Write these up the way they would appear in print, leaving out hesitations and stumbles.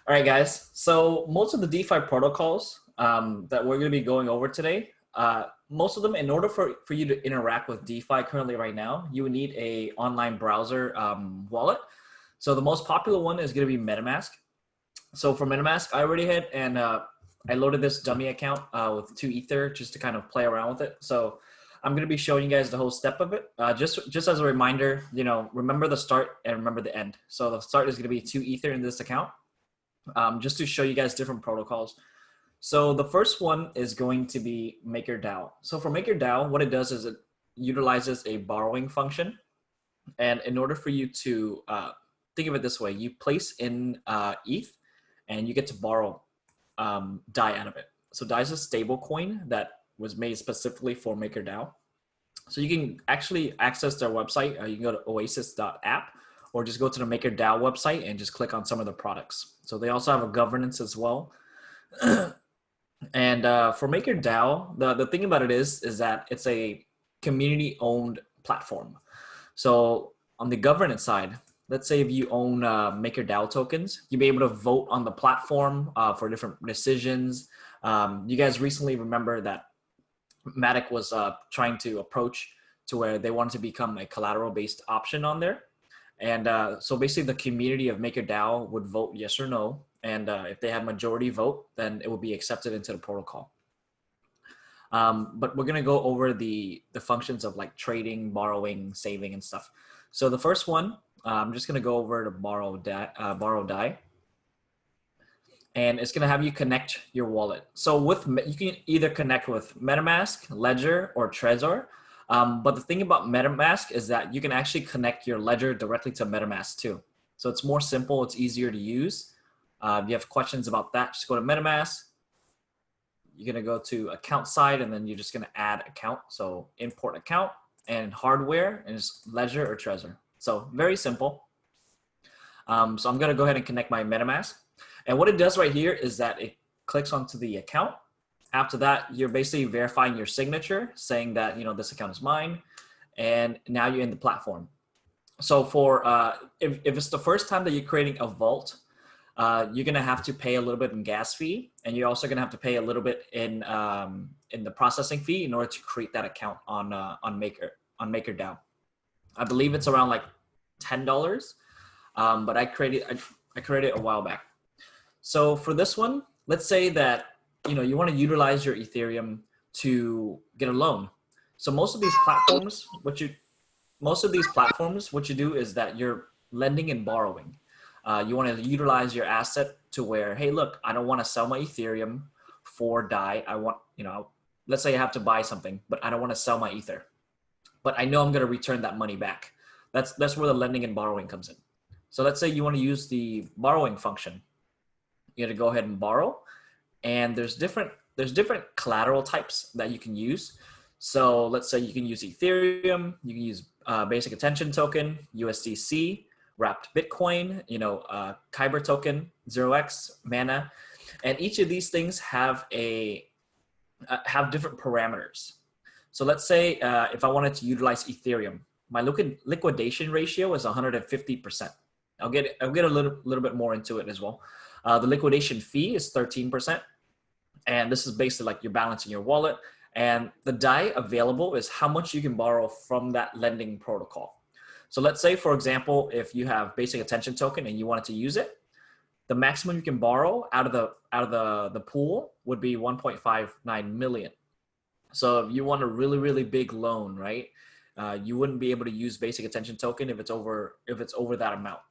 All right, guys. So most of the DeFi protocols that we're going to be going over today, most of them, in order for you to interact with DeFi currently right now, you would need a online browser wallet. So the most popular one is going to be Metamask. So for Metamask, I already had and I loaded this dummy account with 2 Ether just to kind of play around with it. So I'm going to be showing you guys the whole step of it. Just as a reminder, remember the start and remember the end. So the start is going to be 2 Ether in this account. Just to show you guys different protocols. So the first one is going to be MakerDAO. So for MakerDAO, what it does is it utilizes a borrowing function. And in order for you to think of it this way, you place in ETH and you get to borrow DAI out of it. So DAI is a stable coin that was made specifically for MakerDAO. So you can actually access their website. You can go to oasis.app or just go to the MakerDAO website and just click on some of the products. So they also have a governance as well. And for MakerDAO, the thing about it is that it's a community-owned platform. So on the governance side, let's say if you own MakerDAO tokens, you'll be able to vote on the platform for different decisions. You guys recently remember that Matic was trying to approach to where they wanted to become a collateral-based option on there. And so basically the community of MakerDAO would vote yes or no. And if they had majority vote, then it would be accepted into the protocol. But we're going to go over the functions of like trading, borrowing, saving, and stuff. So the first one, I'm just going to go over to borrow DAI. And it's going to have you connect your wallet. So you can either connect with MetaMask, Ledger, or Trezor. But the thing about MetaMask is that you can actually connect your ledger directly to MetaMask too. So it's more simple, it's easier to use. If you have questions about that, just go to MetaMask. You're gonna go to account side and then you're just gonna add account. So import account and hardware and just Ledger or Trezor. So very simple. So I'm gonna go ahead and connect my MetaMask. And what it does right here is that it clicks onto the account. After that, you're basically verifying your signature, saying that, this account is mine, and now you're in the platform. So for, if it's the first time that you're creating a vault, you're gonna have to pay a little bit in gas fee, and you're also gonna have to pay a little bit in the processing fee in order to create that account on MakerDAO. I believe it's around like $10, but I created a while back. So for this one, let's say that you want to utilize your Ethereum to get a loan. So most of these platforms, what you do is that you're lending and borrowing. You want to utilize your asset to where, hey, look, I don't want to sell my Ethereum for DAI. I want, let's say I have to buy something, but I don't want to sell my Ether. But I know I'm going to return that money back. That's where the lending and borrowing comes in. So let's say you want to use the borrowing function. You got to go ahead and borrow. And there's different collateral types that you can use. So let's say you can use Ethereum, you can use basic attention token, USDC, wrapped Bitcoin, Kyber token, 0x, Mana, and each of these things have different parameters. So let's say if I wanted to utilize Ethereum, my liquidation ratio is 150%. I'll get a little bit more into it as well. The liquidation fee is 13%. And this is basically like your balance in your wallet. And the DAI available is how much you can borrow from that lending protocol. So let's say, for example, if you have basic attention token and you wanted to use it, the maximum you can borrow out of the pool would be 1.59 million. So if you want a really, really big loan, right? You wouldn't be able to use basic attention token if it's over that amount.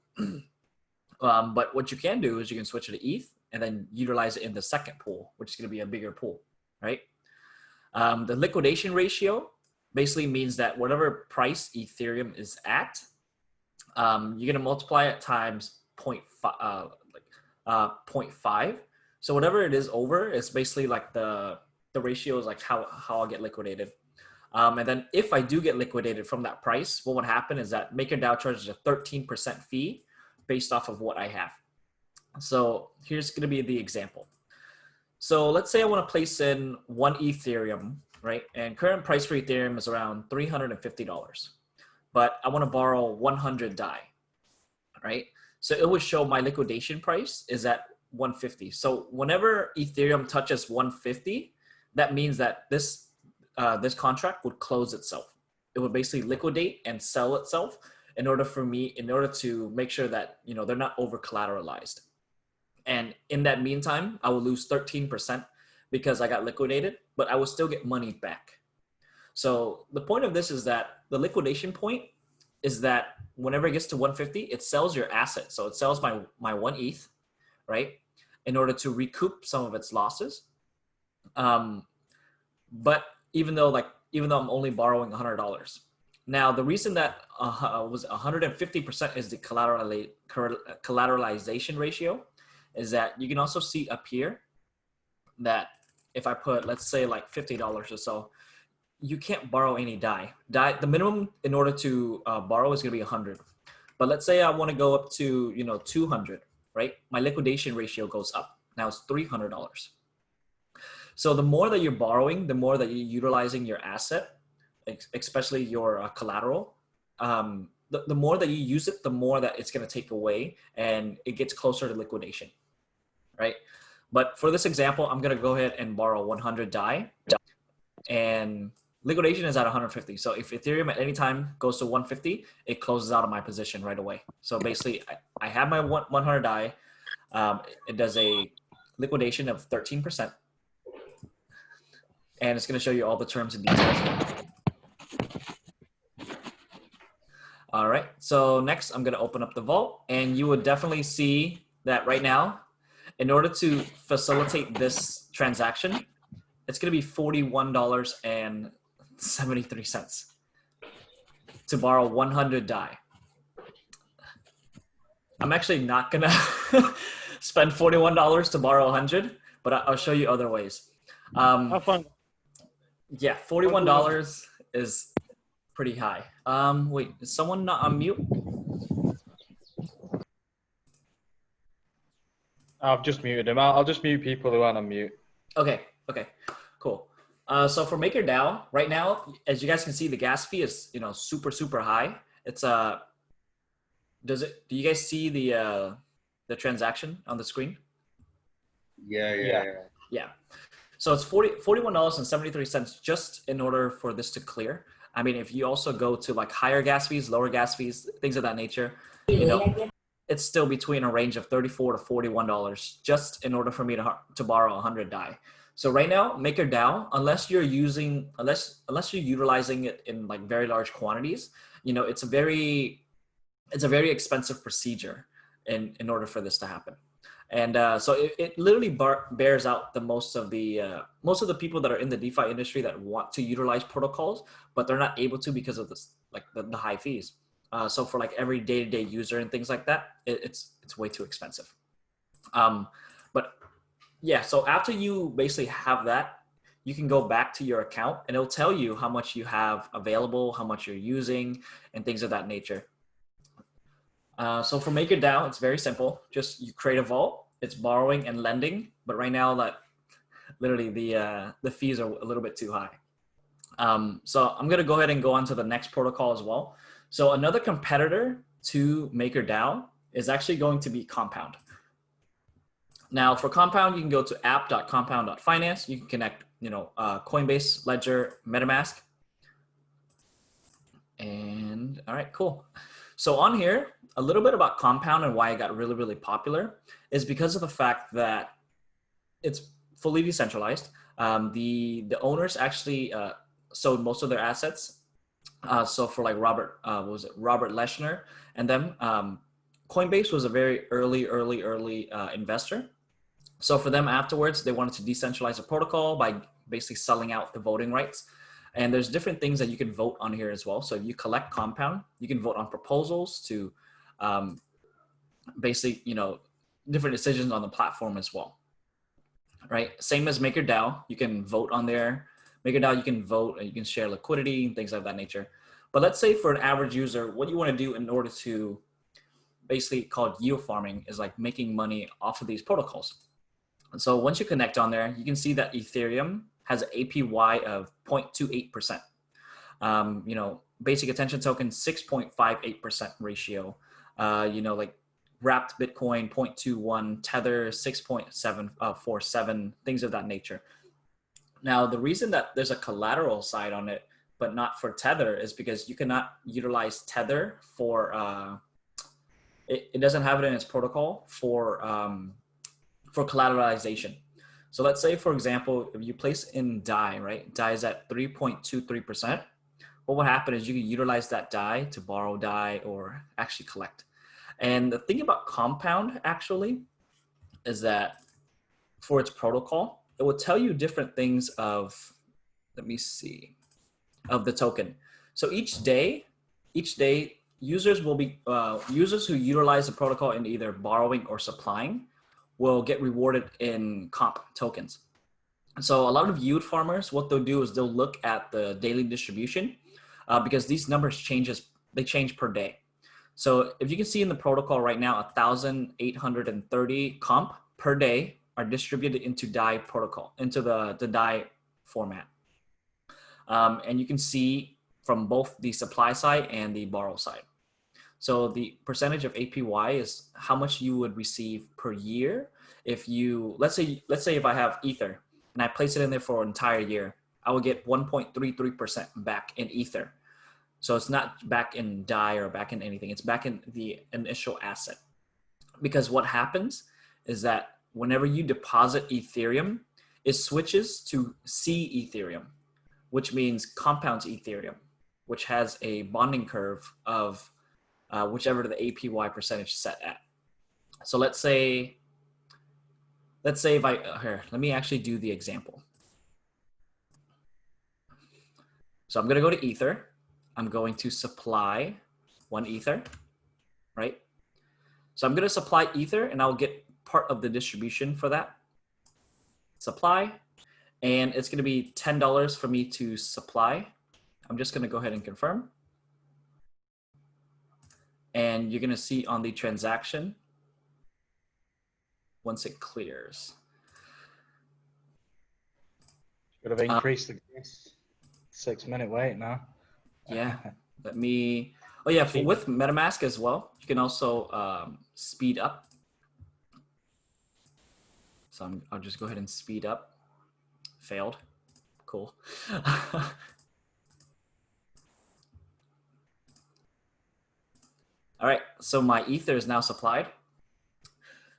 But what you can do is you can switch it to ETH and then utilize it in the second pool, which is going to be a bigger pool, right? The liquidation ratio basically means that whatever price Ethereum is at, you're going to multiply it times 0.5. So whatever it is over, it's basically like the ratio is like how I'll get liquidated. And then if I do get liquidated from that price, what would happen is that MakerDAO charges a 13% fee based off of what I have. So here's going to be the example. So let's say I want to place in 1 Ethereum, right? And current price for Ethereum is around $350, but I want to borrow 100 DAI, right? So it would show my liquidation price is at 150. So whenever Ethereum touches 150, that means that this contract would close itself. It would basically liquidate and sell itself in order to make sure that, you know, they're not over collateralized. And in that meantime, I will lose 13% because I got liquidated, but I will still get money back. So the point of this is that the liquidation point is that whenever it gets to 150, it sells your asset. So it sells my 1 ETH, right? In order to recoup some of its losses. But even though I'm only borrowing $100. Now, the reason that was 150% is the collateralization ratio is that you can also see up here that if I put, let's say like $50 or so, you can't borrow any DAI. The minimum in order to borrow is going to be 100. But let's say I want to go up to, you know, 200, right? My liquidation ratio goes up. Now it's $300. So the more that you're borrowing, the more that you're utilizing your asset, especially your collateral, the more that you use it, the more that it's going to take away and it gets closer to liquidation, right? But for this example, I'm going to go ahead and borrow 100 DAI and liquidation is at 150. So if Ethereum at any time goes to 150, it closes out of my position right away. So basically I have my 100 DAI. It does a liquidation of 13%. And it's going to show you all the terms and details. All right. So next I'm going to open up the vault and you would definitely see that right now, in order to facilitate this transaction, it's going to be $41.73 to borrow 100 DAI. I'm actually not going to spend $41 to borrow 100, but I'll show you other ways. Have fun. Yeah, $41 is pretty high. Wait, is someone not on mute? I've just muted him. I'll just mute people who aren't on mute. Okay, cool. So for MakerDAO, right now, as you guys can see, the gas fee is, you know, super high. It's do you guys see the transaction on the screen? Yeah. So it's $41.73 just in order for this to clear. I mean, if you also go to like higher gas fees, lower gas fees, things of that nature, you know, it's still between a range of $34 to $41 just in order for me to borrow 100 DAI. So right now, MakerDAO, unless you're utilizing it in like very large quantities, you know, it's a very expensive procedure in order for this to happen. And so it literally bears out the most of the people that are in the DeFi industry that want to utilize protocols, but they're not able to because of this, like the high fees. So for like every day-to-day user and things like that, it's way too expensive. But yeah, so after you basically have that, you can go back to your account and it'll tell you how much you have available, how much you're using, and things of that nature. So for MakerDAO, it's very simple. Just you create a vault. It's borrowing and lending, but right now that literally the fees are a little bit too high. So I'm gonna go ahead and go on to the next protocol as well. So another competitor to MakerDAO is actually going to be Compoud. Now for Compound, you can go to app.compound.finance. You can connect, you know, Coinbase, Ledger, Metamask. And all right, cool. So on here, a little bit about Compound and why it got really popular is because of the fact that it's fully decentralized. The owners actually sold most of their assets. So for like Robert Leshner and them, Coinbase was a very early investor. So for them afterwards, they wanted to decentralize the protocol by basically selling out the voting rights. And there's different things that you can vote on here as well. So if you collect Compound, you can vote on proposals to basically, you know, different decisions on the platform as well, right? Same as MakerDAO, you can vote on there. MakerDAO, you can vote and you can share liquidity and things of that nature. But let's say for an average user, what you want to do in order to basically called yield farming is like making money off of these protocols. And so once you connect on there, you can see that Ethereum has an APY of 0.28%. You know, basic attention token, 6.58% ratio. You know, like wrapped Bitcoin 0.21, Tether 6.747, things of that nature. Now, the reason that there's a collateral side on it, but not for Tether, is because you cannot utilize Tether for, it doesn't have it in its protocol for collateralization. So let's say, for example, if you place in DAI, right? DAI is at 3.23%. What would happen is you can utilize that DAI to borrow DAI or actually collect. And the thing about Compound actually is that for its protocol, it will tell you different things of, let me see, of the token. So each day, users will be, users who utilize the protocol in either borrowing or supplying will get rewarded in comp tokens. So a lot of yield farmers, what they'll do is they'll look at the daily distribution because these numbers they change per day. So if you can see in the protocol right now, 1,830 comp per day are distributed into DAI protocol, into the DAI format. And you can see from both the supply side and the borrow side. So the percentage of APY is how much you would receive per year. If you, let's say if I have Ether and I place it in there for an entire year, I will get 1.33% back in Ether. So it's not back in DAI or back in anything. It's back in the initial asset. Because what happens is that whenever you deposit Ethereum, it switches to C Ethereum, which means Compound's Ethereum, which has a bonding curve of whichever the APY percentage set at. So let's say if I, here, let me actually do the example. So I'm going to go to Ether. I'm going to supply 1 Ether, right? So I'm going to supply Ether and I'll get part of the distribution for that. Supply, and it's going to be $10 for me to supply. I'm just going to go ahead and confirm. And you're going to see on the transaction, once it clears. Should have increased the 6-minute wait now. Yeah, let me, oh yeah, with MetaMask as well, you can also speed up. So I'll just go ahead and speed up. Failed. Cool. All right, so my Ether is now supplied.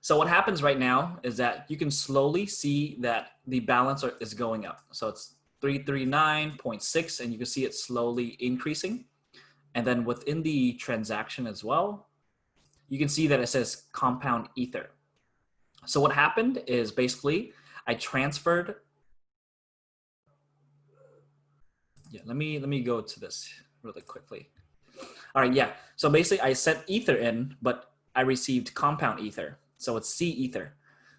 So what happens right now is that you can slowly see that the balance is going up. So it's 339.6 and you can see it slowly increasing. And then within the transaction as well, you can see that it says Compound Ether. So what happened is basically I transferred. Yeah, let me go to this really quickly. All right, yeah. So basically I sent Ether in, but I received Compound Ether. So it's C Ether.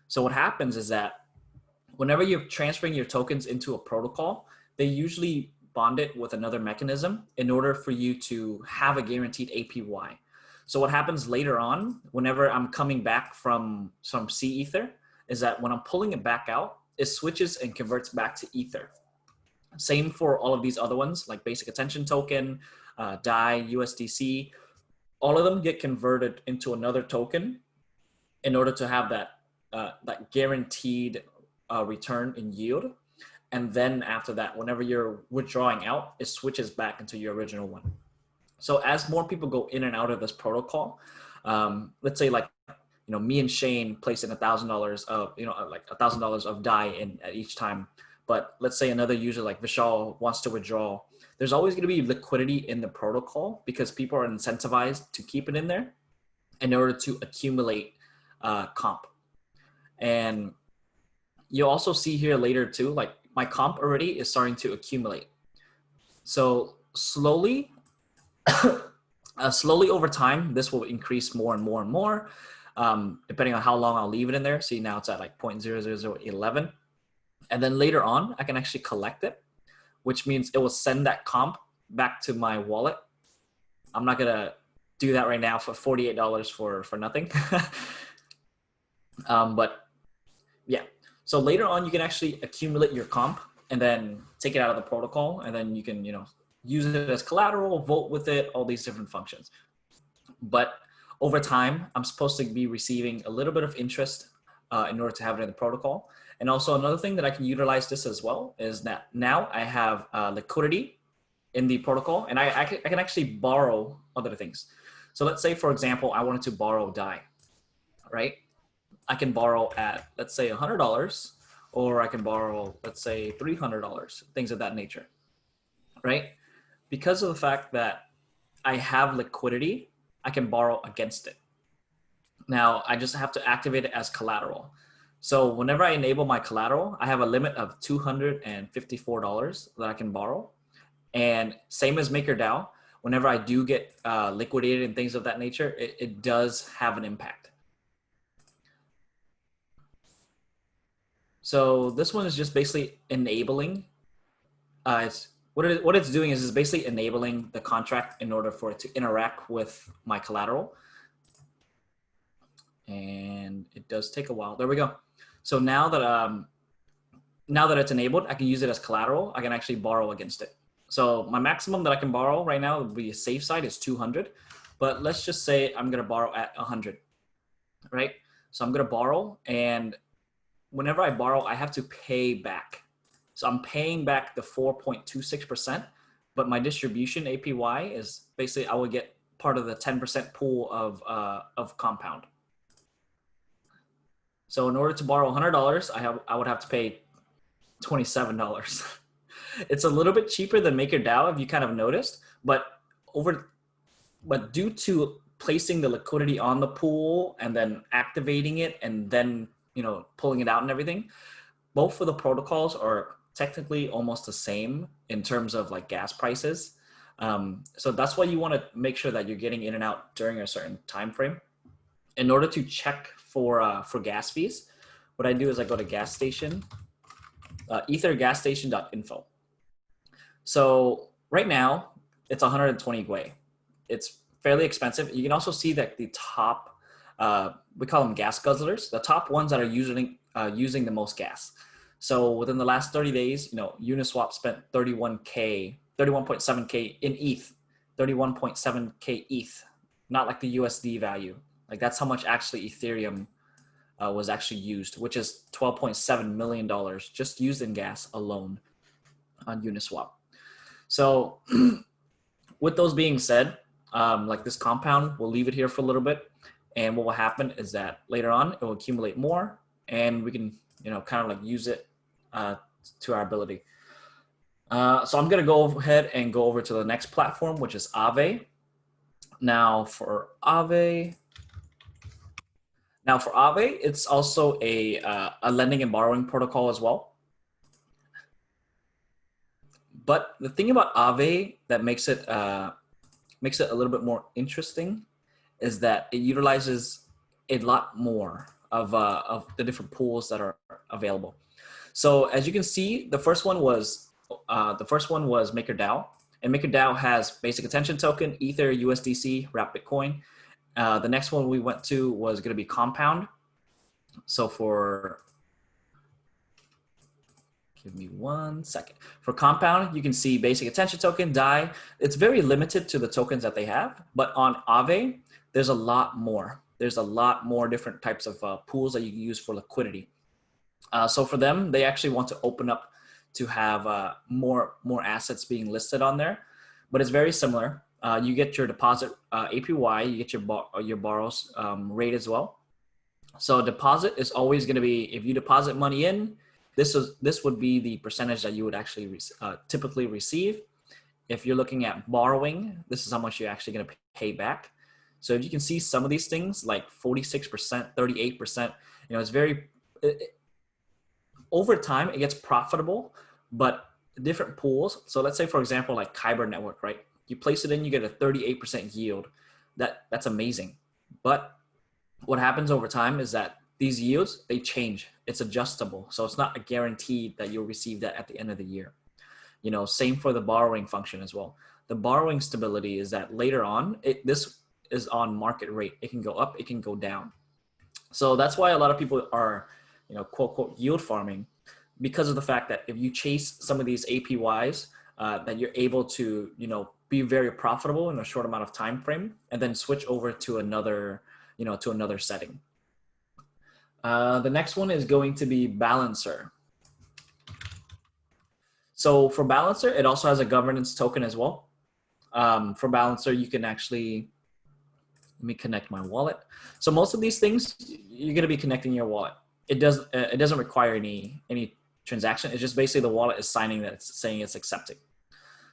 So what happens is that whenever you're transferring your tokens into a protocol, they usually bond it with another mechanism in order for you to have a guaranteed APY. So what happens later on, whenever I'm coming back from some C Ether, is that when I'm pulling it back out, it switches and converts back to Ether. Same for all of these other ones, like Basic Attention Token, DAI, USDC. All of them get converted into another token in order to have that guaranteed return in yield. And then after that, whenever you're withdrawing out, it switches back into your original one. So as more people go in and out of this protocol, let's say like, me and Shane place in $1,000 of, like $1,000 of DAI in at each time. But let's say another user like Vishal wants to withdraw. There's always going to be liquidity in the protocol because people are incentivized to keep it in there in order to accumulate comp. And you'll also see here later too, like my comp already is starting to accumulate. So slowly, slowly over time, this will increase more and more and more, depending on how long I'll leave it in there. See, now it's at like 0.00011. And then later on, I can actually collect it, which means it will send that comp back to my wallet. I'm not going to do that right now for $48 for nothing. But yeah, so later on, you can actually accumulate your comp and then take it out of the protocol. And then you can, use it as collateral, vote with it, all these different functions. But over time, I'm supposed to be receiving a little bit of interest in order to have it in the protocol. And also another thing that I can utilize this as well is that now I have liquidity in the protocol, and I can actually borrow other things. So let's say, for example, I wanted to borrow DAI, right? I can borrow at, let's say, $100, or I can borrow, let's say, $300, things of that nature, right? Because of the fact that I have liquidity, I can borrow against it. Now, I just have to activate it as collateral. So whenever I enable my collateral, I have a limit of $254 that I can borrow. And same as MakerDAO, whenever I do get liquidated and things of that nature, it does have an impact. So this one is just basically enabling. What it's doing is basically enabling the contract in order for it to interact with my collateral. And it does take a while. There we go. So now that it's enabled, I can use it as collateral. I can actually borrow against it. So my maximum that I can borrow right now would be a safe side is 200, but let's just say I'm going to borrow at 100, right? So I'm going to borrow, and whenever I borrow, I have to pay back. So I'm paying back the 4.26%, but my distribution APY is basically I would get part of the 10% pool of Compoud. So in order to borrow $100, I would have to pay $27. It's a little bit cheaper than MakerDAO, if you kind of noticed, but due to placing the liquidity on the pool and then activating it and then pulling it out and everything, both of the protocols are technically almost the same in terms of like gas prices. So that's why you want to make sure that you're getting in and out during a certain time frame. In order to check for gas fees, what I do is I go to gas station, ethergasstation.info. So right now it's 120 Gwei. It's fairly expensive. You can also see that the top, we call them gas guzzlers, the top ones that are using the most gas. So within the last 30 days, UniSwap spent 31.7K in ETH, 31.7K ETH, not like the USD value. Like that's how much actually Ethereum was actually used, which is $12.7 million just used in gas alone on UniSwap. So with those being said, like this compound, we'll leave it here for a little bit. And what will happen is that later on, it will accumulate more and we can, kind of like use it to our ability. So I'm going to go ahead and go over to the next platform, which is Aave. Now for Aave, it's also a lending and borrowing protocol as well. But the thing about Aave that makes it a little bit more interesting is that it utilizes a lot more of the different pools that are available. So as you can see, the first one was MakerDAO, and MakerDAO has basic attention token, Ether, USDC, wrapped Bitcoin. The next one we went to was going to be Compound. So give me 1 second. For Compound, you can see basic attention token, DAI. It's very limited to the tokens that they have, but on Aave, there's a lot more. There's a lot more different types of pools that you can use for liquidity. So for them, they actually want to open up to have more assets being listed on there, but it's very similar. You get your deposit APY, you get your borrows rate as well. So deposit is always going to be, if you deposit money in, this would be the percentage that you would actually typically receive. If you're looking at borrowing, this is how much you're actually going to pay back. So if you can see some of these things like 46%, 38%, it's very, over time it gets profitable, but different pools. So let's say, for example, like Kyber Network, right? You place it in, you get a 38% yield. That's amazing. But what happens over time is that these yields, they change. It's adjustable. So it's not a guarantee that you'll receive that at the end of the year. Same for the borrowing function as well. The borrowing stability is that later on, this is on market rate. It can go up, it can go down. So that's why a lot of people are, quote, quote, yield farming, because of the fact that if you chase some of these APYs, that you're able to, be very profitable in a short amount of time frame, and then switch over to another, to another setting. The next one is going to be Balancer. So for Balancer, it also has a governance token as well. For Balancer, you can actually, let me connect my wallet. So most of these things, you're going to be connecting your wallet. It doesn't require any transaction. It's just basically the wallet is signing that it's saying it's accepting.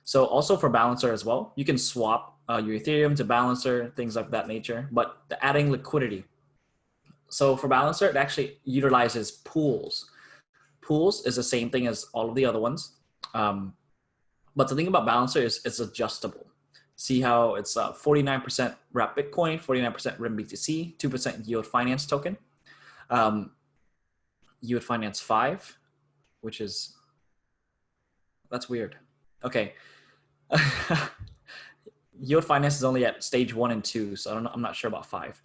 So also for Balancer as well, you can swap your Ethereum to Balancer, things like that nature, but adding liquidity. So for Balancer, it actually utilizes pools. Pools is the same thing as all of the other ones. But the thing about Balancer is it's adjustable. See how it's 49% wrap Bitcoin, 49% RIM BTC, 2% yield finance token. Yield finance 5, which is, that's weird. Okay. Yield finance is only at stage 1 and 2, so I'm not sure about 5.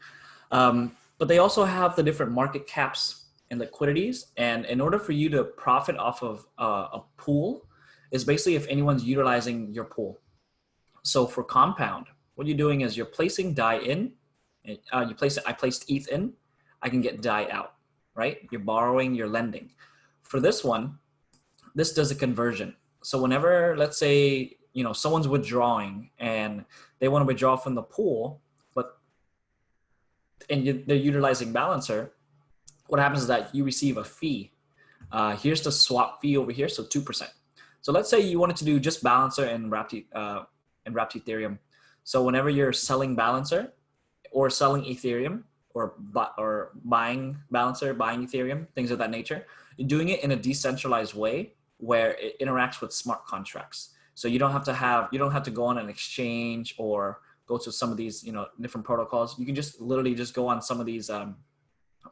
But they also have the different market caps and liquidities. And in order for you to profit off of a pool, is basically if anyone's utilizing your pool. So for Compound, what you're doing is you're placing DAI in. I placed ETH in. I can get DAI out, right? You're borrowing, you're lending. For this one, this does a conversion. So whenever, let's say, someone's withdrawing and they want to withdraw from the pool, they're utilizing Balancer, what happens is that you receive a fee. Here's the swap fee over here, so 2%. So let's say you wanted to do just Balancer and wrapped Ethereum. So whenever you're selling Balancer or selling Ethereum or buying Balancer, buying Ethereum, things of that nature, you're doing it in a decentralized way where it interacts with smart contracts. So you don't have to go on an exchange or go to some of these, different protocols. You can just literally just go on some of these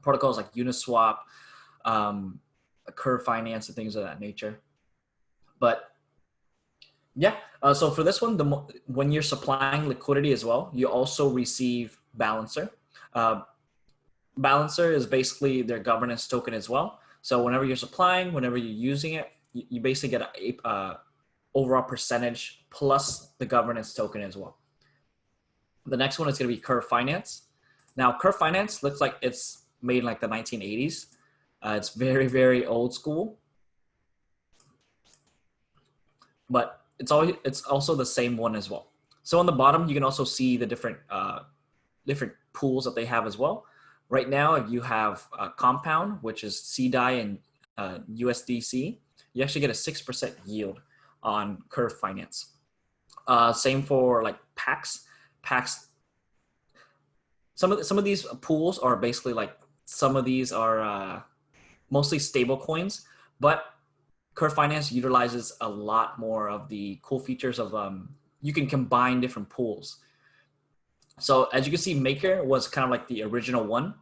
protocols like UniSwap, Curve Finance, and things of that nature. But yeah, so for this one, when you're supplying liquidity as well, you also receive Balancer. Balancer is basically their governance token as well. So whenever you're supplying, whenever you're using it, you basically get a overall percentage plus the governance token as well. The next one is going to be Curve Finance. Now, Curve Finance looks like it's made in like the 1980s. It's very, very old school. But it's also the same one as well. So on the bottom, you can also see the different pools that they have as well. Right now, if you have Compound, which is CDAI and USDC, you actually get a 6% yield on Curve Finance. Same for like PAX. Some of these pools are basically like, some of these are mostly stable coins, but Curve Finance utilizes a lot more of the cool features of you can combine different pools. So as you can see, Maker was kind of like the original one.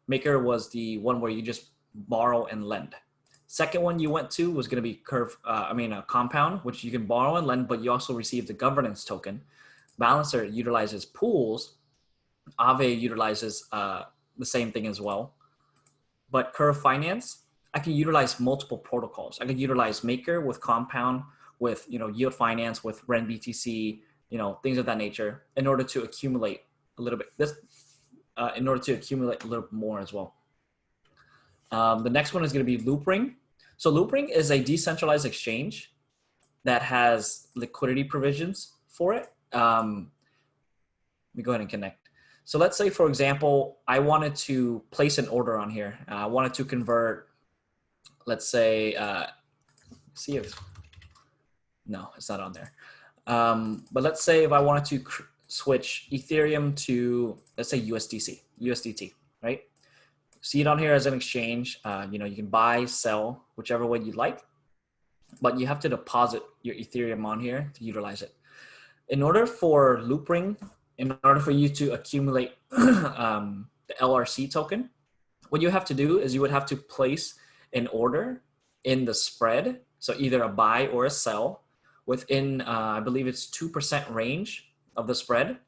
Maker was the one where you just borrow and lend. Second one you went to was going to be Compound, which you can borrow and lend, but you also receive the governance token. Balancer utilizes pools. Aave utilizes the same thing as well. But Curve Finance, I can utilize multiple protocols. I can utilize Maker with Compound, with yield finance, with REN BTC, things of that nature, in order to accumulate a little bit. In order to accumulate a little bit more as well. The next one is going to be Loopring. So Loopring is a decentralized exchange that has liquidity provisions for it. Let me go ahead and connect. So let's say, for example, I wanted to place an order on here. I wanted to convert, let's say, see if, no, it's not on there. But let's say if I wanted to switch Ethereum to, let's say, USDT, right? See it on here as an exchange. You can buy, sell, whichever way you like, but you have to deposit your Ethereum on here to utilize it. In order for Loopring, in order for you to accumulate the LRC token, what you have to do is you would have to place an order in the spread. So either a buy or a sell within, I believe it's 2% range of the spread,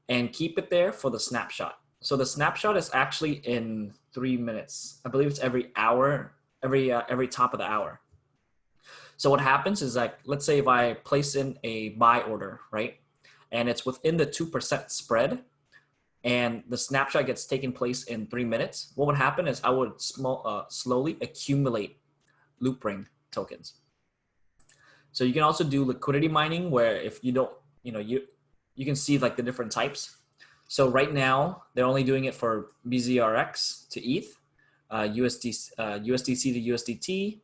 and keep it there for the snapshot. So the snapshot is actually in 3 minutes. I believe it's every hour, every top of the hour. So what happens is like, let's say if I place in a buy order, right? And it's within the 2% spread and the snapshot gets taken place in 3 minutes, what would happen is I would slowly accumulate Loopring tokens. So you can also do liquidity mining where if you don't, you can see like the different types. So right now they're only doing it for BZRX to ETH, USDC to USDT,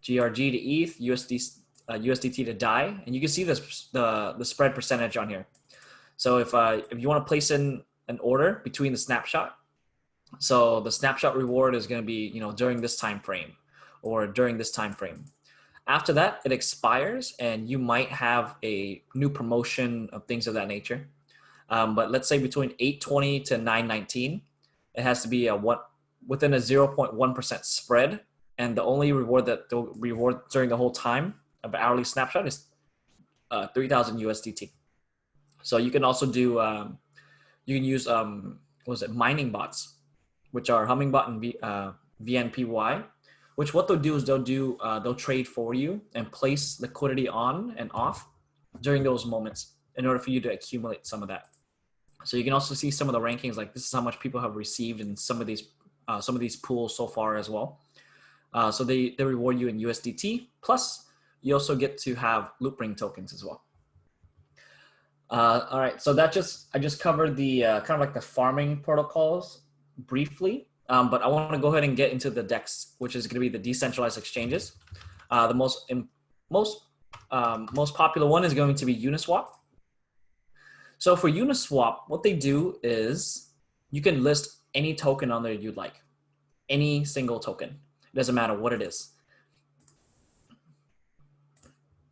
GRG to ETH, USDT to DAI, and you can see this the spread percentage on here. So if you want to place in an order between the snapshot, so the snapshot reward is going to be during this time frame or during this time frame. After that, it expires, and you might have a new promotion of things of that nature. But let's say between 820 to 919, it has to be within a 0.1% spread. And the only reward that they'll reward during the whole time of an hourly snapshot is 3,000 USDT. So you can also do, you can use, mining bots, which are Hummingbot and VNPY, which what they'll do is they'll trade for you and place liquidity on and off during those moments in order for you to accumulate some of that. So you can also see some of the rankings, like this is how much people have received in some of these pools so far as well. So they reward you in USDT, plus you also get to have Loopring tokens as well. All right, so I just covered the kind of like the farming protocols briefly, but I want to go ahead and get into the DEX, which is going to be the decentralized exchanges. The most popular one is going to be UniSwap. So for UniSwap, what they do is you can list any token on there you'd like, any single token. It doesn't matter what it is.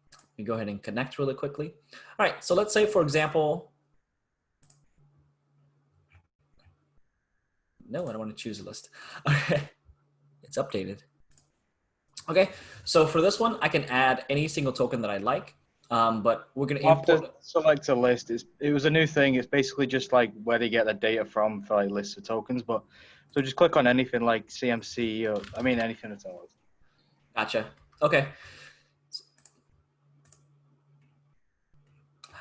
Let me go ahead and connect really quickly. All right, so let's say, for example, no, I don't want to choose a list. Okay, it's updated. Okay, so for this one, I can add any single token that I like, but we're going to import. To select a list. It was a new thing. It's basically just like where they get the data from for like lists of tokens. But so just click on anything like CMC or anything at all. Gotcha. Okay.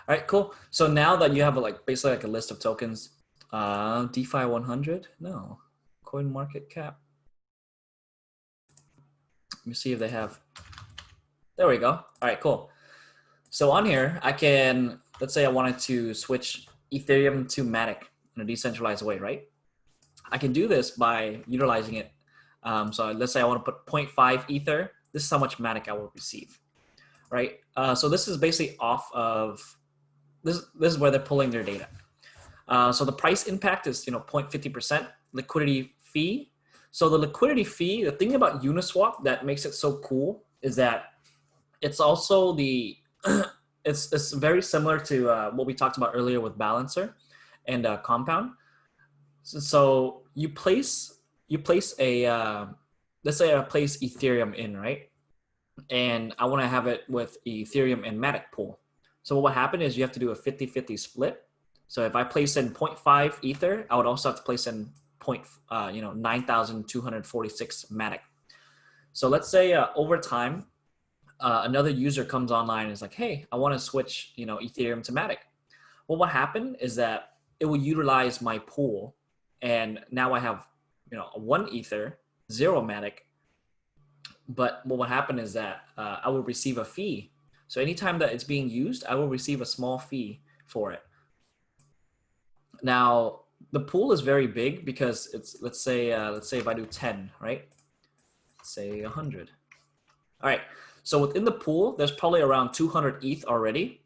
All right, cool. So now that you have basically like a list of tokens, DeFi 100, no, Coin Market Cap. Let me see if they have. There we go. All right, cool. So on here, I can, let's say I wanted to switch Ethereum to Matic in a decentralized way, right? I can do this by utilizing it. So let's say I want to put 0.5 Ether. This is how much Matic I will receive, right? So this is basically off of, this is where they're pulling their data. So the price impact is 0.50% liquidity fee. So the liquidity fee, the thing about Uniswap that makes it so cool is that it's also it's very similar to what we talked about earlier with Balancer and Compound. So you place a let's say I place Ethereum in, right? And I want to have it with Ethereum and Matic pool. So what would happen is you have to do a 50-50 split. So if I place in 0.5 Ether, I would also have to place in 9,246 Matic. So let's say over time, another user comes online and is like, hey, I want to switch Ethereum to Matic. Well, what happened is that it will utilize my pool, and now I have 1 Ether, 0 Matic. But what will happen is that I will receive a fee. So anytime that it's being used, I will receive a small fee for it. Now the pool is very big because it's let's say if I do 10, right? Let's say 100. All right. So within the pool, there's probably around 200 ETH already.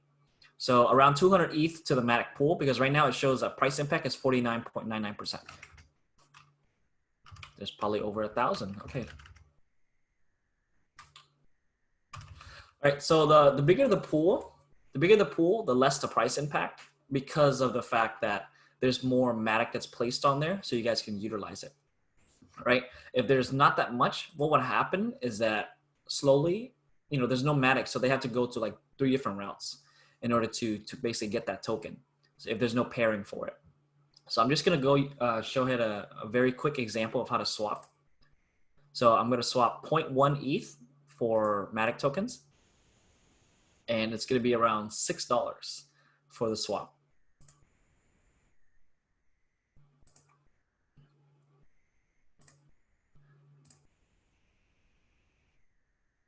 So around 200 ETH to the Matic pool, because right now it shows that price impact is 49.99%. There's probably over 1,000. Okay. All right. So the bigger the pool, the less the price impact, because of the fact that there's more Matic that's placed on there, so you guys can utilize it. Right. If there's not that much, what would happen is that slowly, there's no Matic, so they have to go to like 3 different routes in order to basically get that token. So if there's no pairing for it. So I'm just going to go show here a very quick example of how to swap. So I'm going to swap 0.1 ETH for Matic tokens. And it's going to be around $6 for the swap.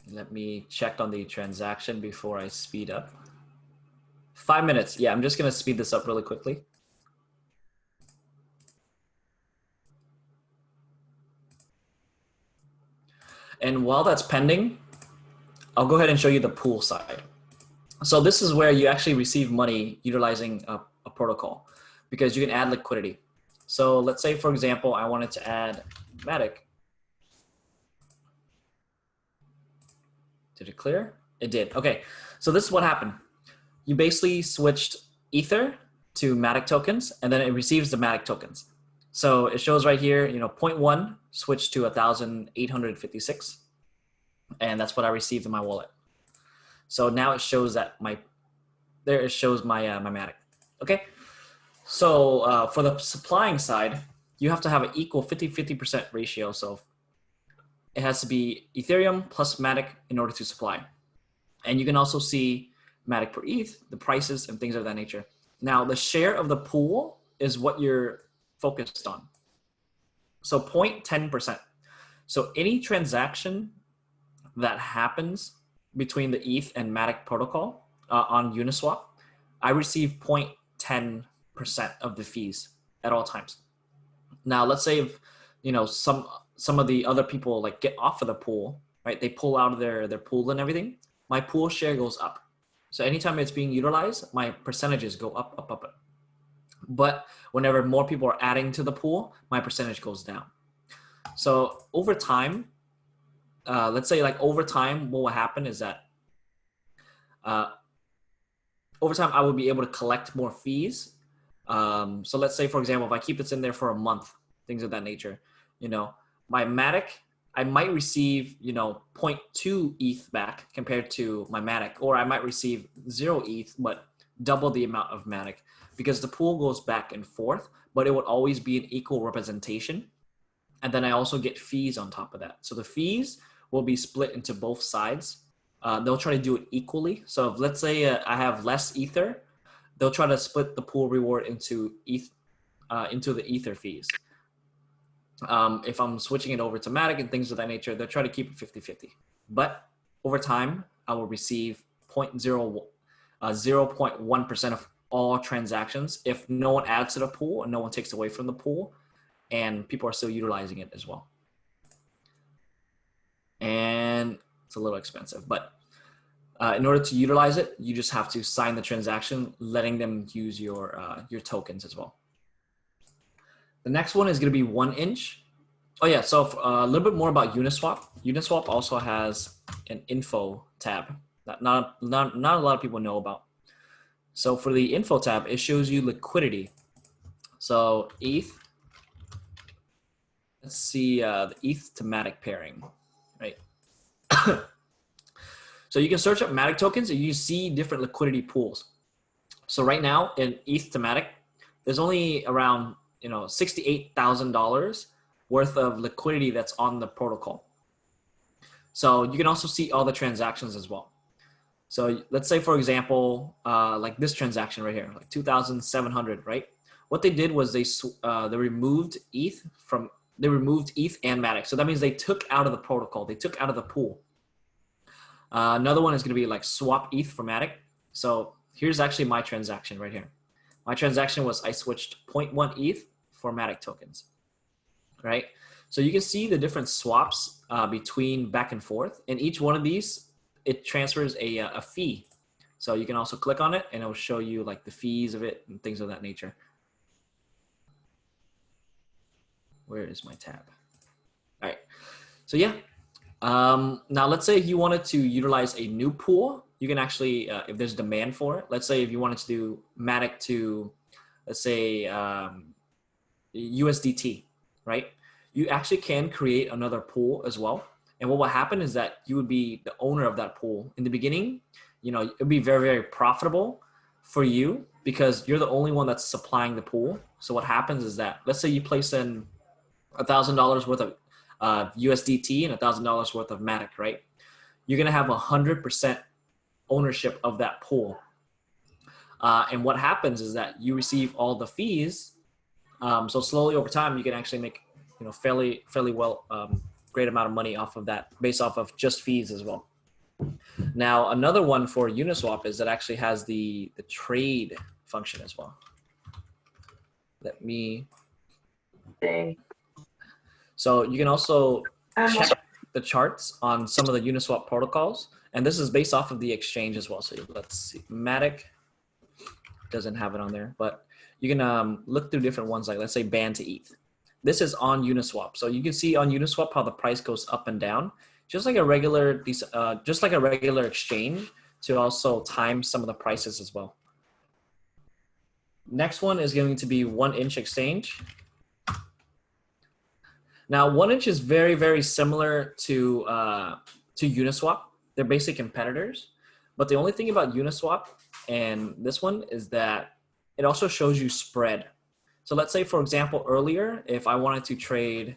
Let me check on the transaction before I speed up. 5 minutes. Yeah, I'm just going to speed this up really quickly. And while that's pending, I'll go ahead and show you the pool side. So this is where you actually receive money utilizing a protocol, because you can add liquidity. So let's say, for example, I wanted to add Matic. Did it clear? It did. Okay, so this is what happened. You basically switched Ether to Matic tokens, and then it receives the Matic tokens. So it shows right here, you know, 0.1 switched to 1,856, and that's what I received in my wallet. So now it shows that my Matic. Okay, so for the supplying side, you have to have an equal 50-50% ratio. So it has to be Ethereum plus Matic in order to supply. And you can also see Matic per ETH, the prices and things of that nature. Now the share of the pool is what you're focused on. So 0.10%. So any transaction that happens between the ETH and Matic protocol on UniSwap, I receive 0.10% of the fees at all times. Now let's say if, you know, some of the other people like get off of the pool, right? They pull out of their pool and everything. My pool share goes up. So anytime it's being utilized, my percentages go up, up, up, up. But whenever more people are adding to the pool, my percentage goes down. So over time, let's say like over time, what will happen is that over time, I will be able to collect more fees. So let's say, for example, if I keep this in there for a month, things of that nature, you know, my Matic, I might receive, you know, 0.2 ETH back compared to my Matic, or I might receive 0 ETH, but double the amount of Matic, because the pool goes back and forth, but it would always be an equal representation. And then I also get fees on top of that. So the fees will be split into both sides. They'll try to do it equally. So if, let's say I have less Ether, they'll try to split the pool reward into the Ether fees. If I'm switching it over to Matic and things of that nature, they'll try to keep it 50-50. But over time, I will receive 0.1% of all transactions if no one adds to the pool and no one takes away from the pool, and people are still utilizing it as well. And it's a little expensive, but in order to utilize it, you just have to sign the transaction, letting them use your tokens as well. The next one is going to be Oneinch. Oh yeah, so a little bit more about UniSwap. UniSwap also has an info tab that not a lot of people know about. So for the info tab, it shows you liquidity. So ETH, let's see the ETH to Matic pairing, right? So you can search up Matic tokens and you see different liquidity pools. So right now in ETH to Matic, there's only around, you know, $68,000 worth of liquidity that's on the protocol. So you can also see all the transactions as well. So let's say, for example, like this transaction right here, like 2,700, right? What they did was they removed ETH and Matic. So that means they took out of the protocol, they took out of the pool. Another one is going to be like swap ETH for Matic. So here's actually my transaction right here. My transaction was I switched 0.1 ETH for Matic tokens, right? So you can see the different swaps between back and forth. And each one of these, it transfers a fee. So you can also click on it and it will show you like the fees of it and things of that nature. Where is my tab? All right. So yeah. Now let's say if you wanted to utilize a new pool, you can actually, if there's demand for it, let's say if you wanted to do Matic to, let's say, USDT, right? You actually can create another pool as well. And what will happen is that you would be the owner of that pool. In the beginning, you know, it'd be very, very profitable for you because you're the only one that's supplying the pool. So what happens is that, let's say you place in $1,000 worth of USDT and $1,000 worth of Matic, right? you're gonna have 100% ownership of that pool. And what happens is that you receive all the fees. So slowly over time, you can actually make, fairly well, great amount of money off of that, based off of just fees as well. Now, another one for UniSwap is that actually has the trade function as well. Let me. So you can also check the charts on some of the UniSwap protocols, and this is based off of the exchange as well. So let's see, Matic doesn't have it on there, but you can look through different ones, like let's say BAN to ETH. This is on UniSwap, so you can see on UniSwap how the price goes up and down, just like a regular exchange, to also time some of the prices as well. Next one is going to be Oneinch exchange. Now, Oneinch is very, very similar to UniSwap. They're basic competitors, but the only thing about UniSwap and this one is that it also shows you spread. So let's say, for example, earlier, if I wanted to trade,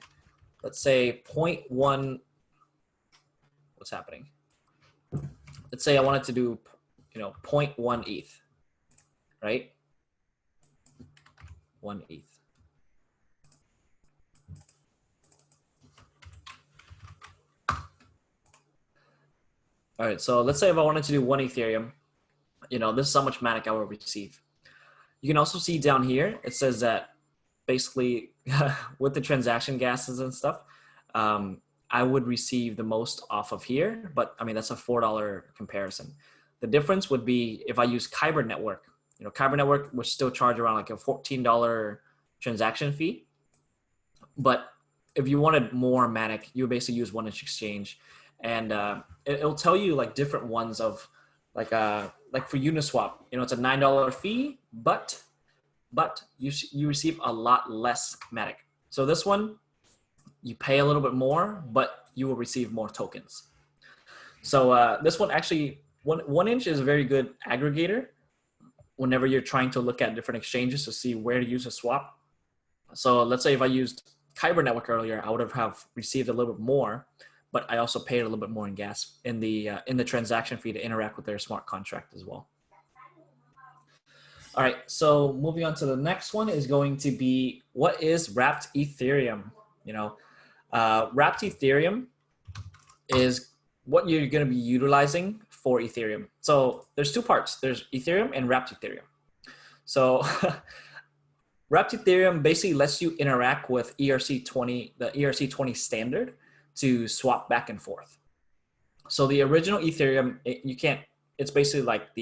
let's say 0.1, what's happening? Let's say I wanted to do, 0.1 ETH, right? 1 ETH. All right, so let's say if I wanted to do 1 Ethereum, this is how much Matic I will receive. You can also see down here, it says that basically with the transaction gases and stuff, I would receive the most off of here, but I mean, that's a $4 comparison. The difference would be if I use Kyber Network. Kyber Network would still charge around like a $14 transaction fee. But if you wanted more Matic, you would basically use Oneinch exchange. And it'll tell you like different ones of like for UniSwap, it's a $9 fee, but you receive a lot less Matic. So this one, you pay a little bit more, but you will receive more tokens. So this one actually, Oneinch is a very good aggregator whenever you're trying to look at different exchanges to see where to use a swap. So let's say if I used Kyber Network earlier, I would have received a little bit more, but I also paid a little bit more in gas in the transaction fee to interact with their smart contract as well. All right, so moving on to the next one is going to be, what is wrapped Ethereum? Wrapped Ethereum is what you're going to be utilizing for Ethereum. So there's two parts. There's Ethereum and wrapped Ethereum. So wrapped Ethereum basically lets you interact with ERC20, the ERC20 standard, to swap back and forth. So the original Ethereum, it's basically like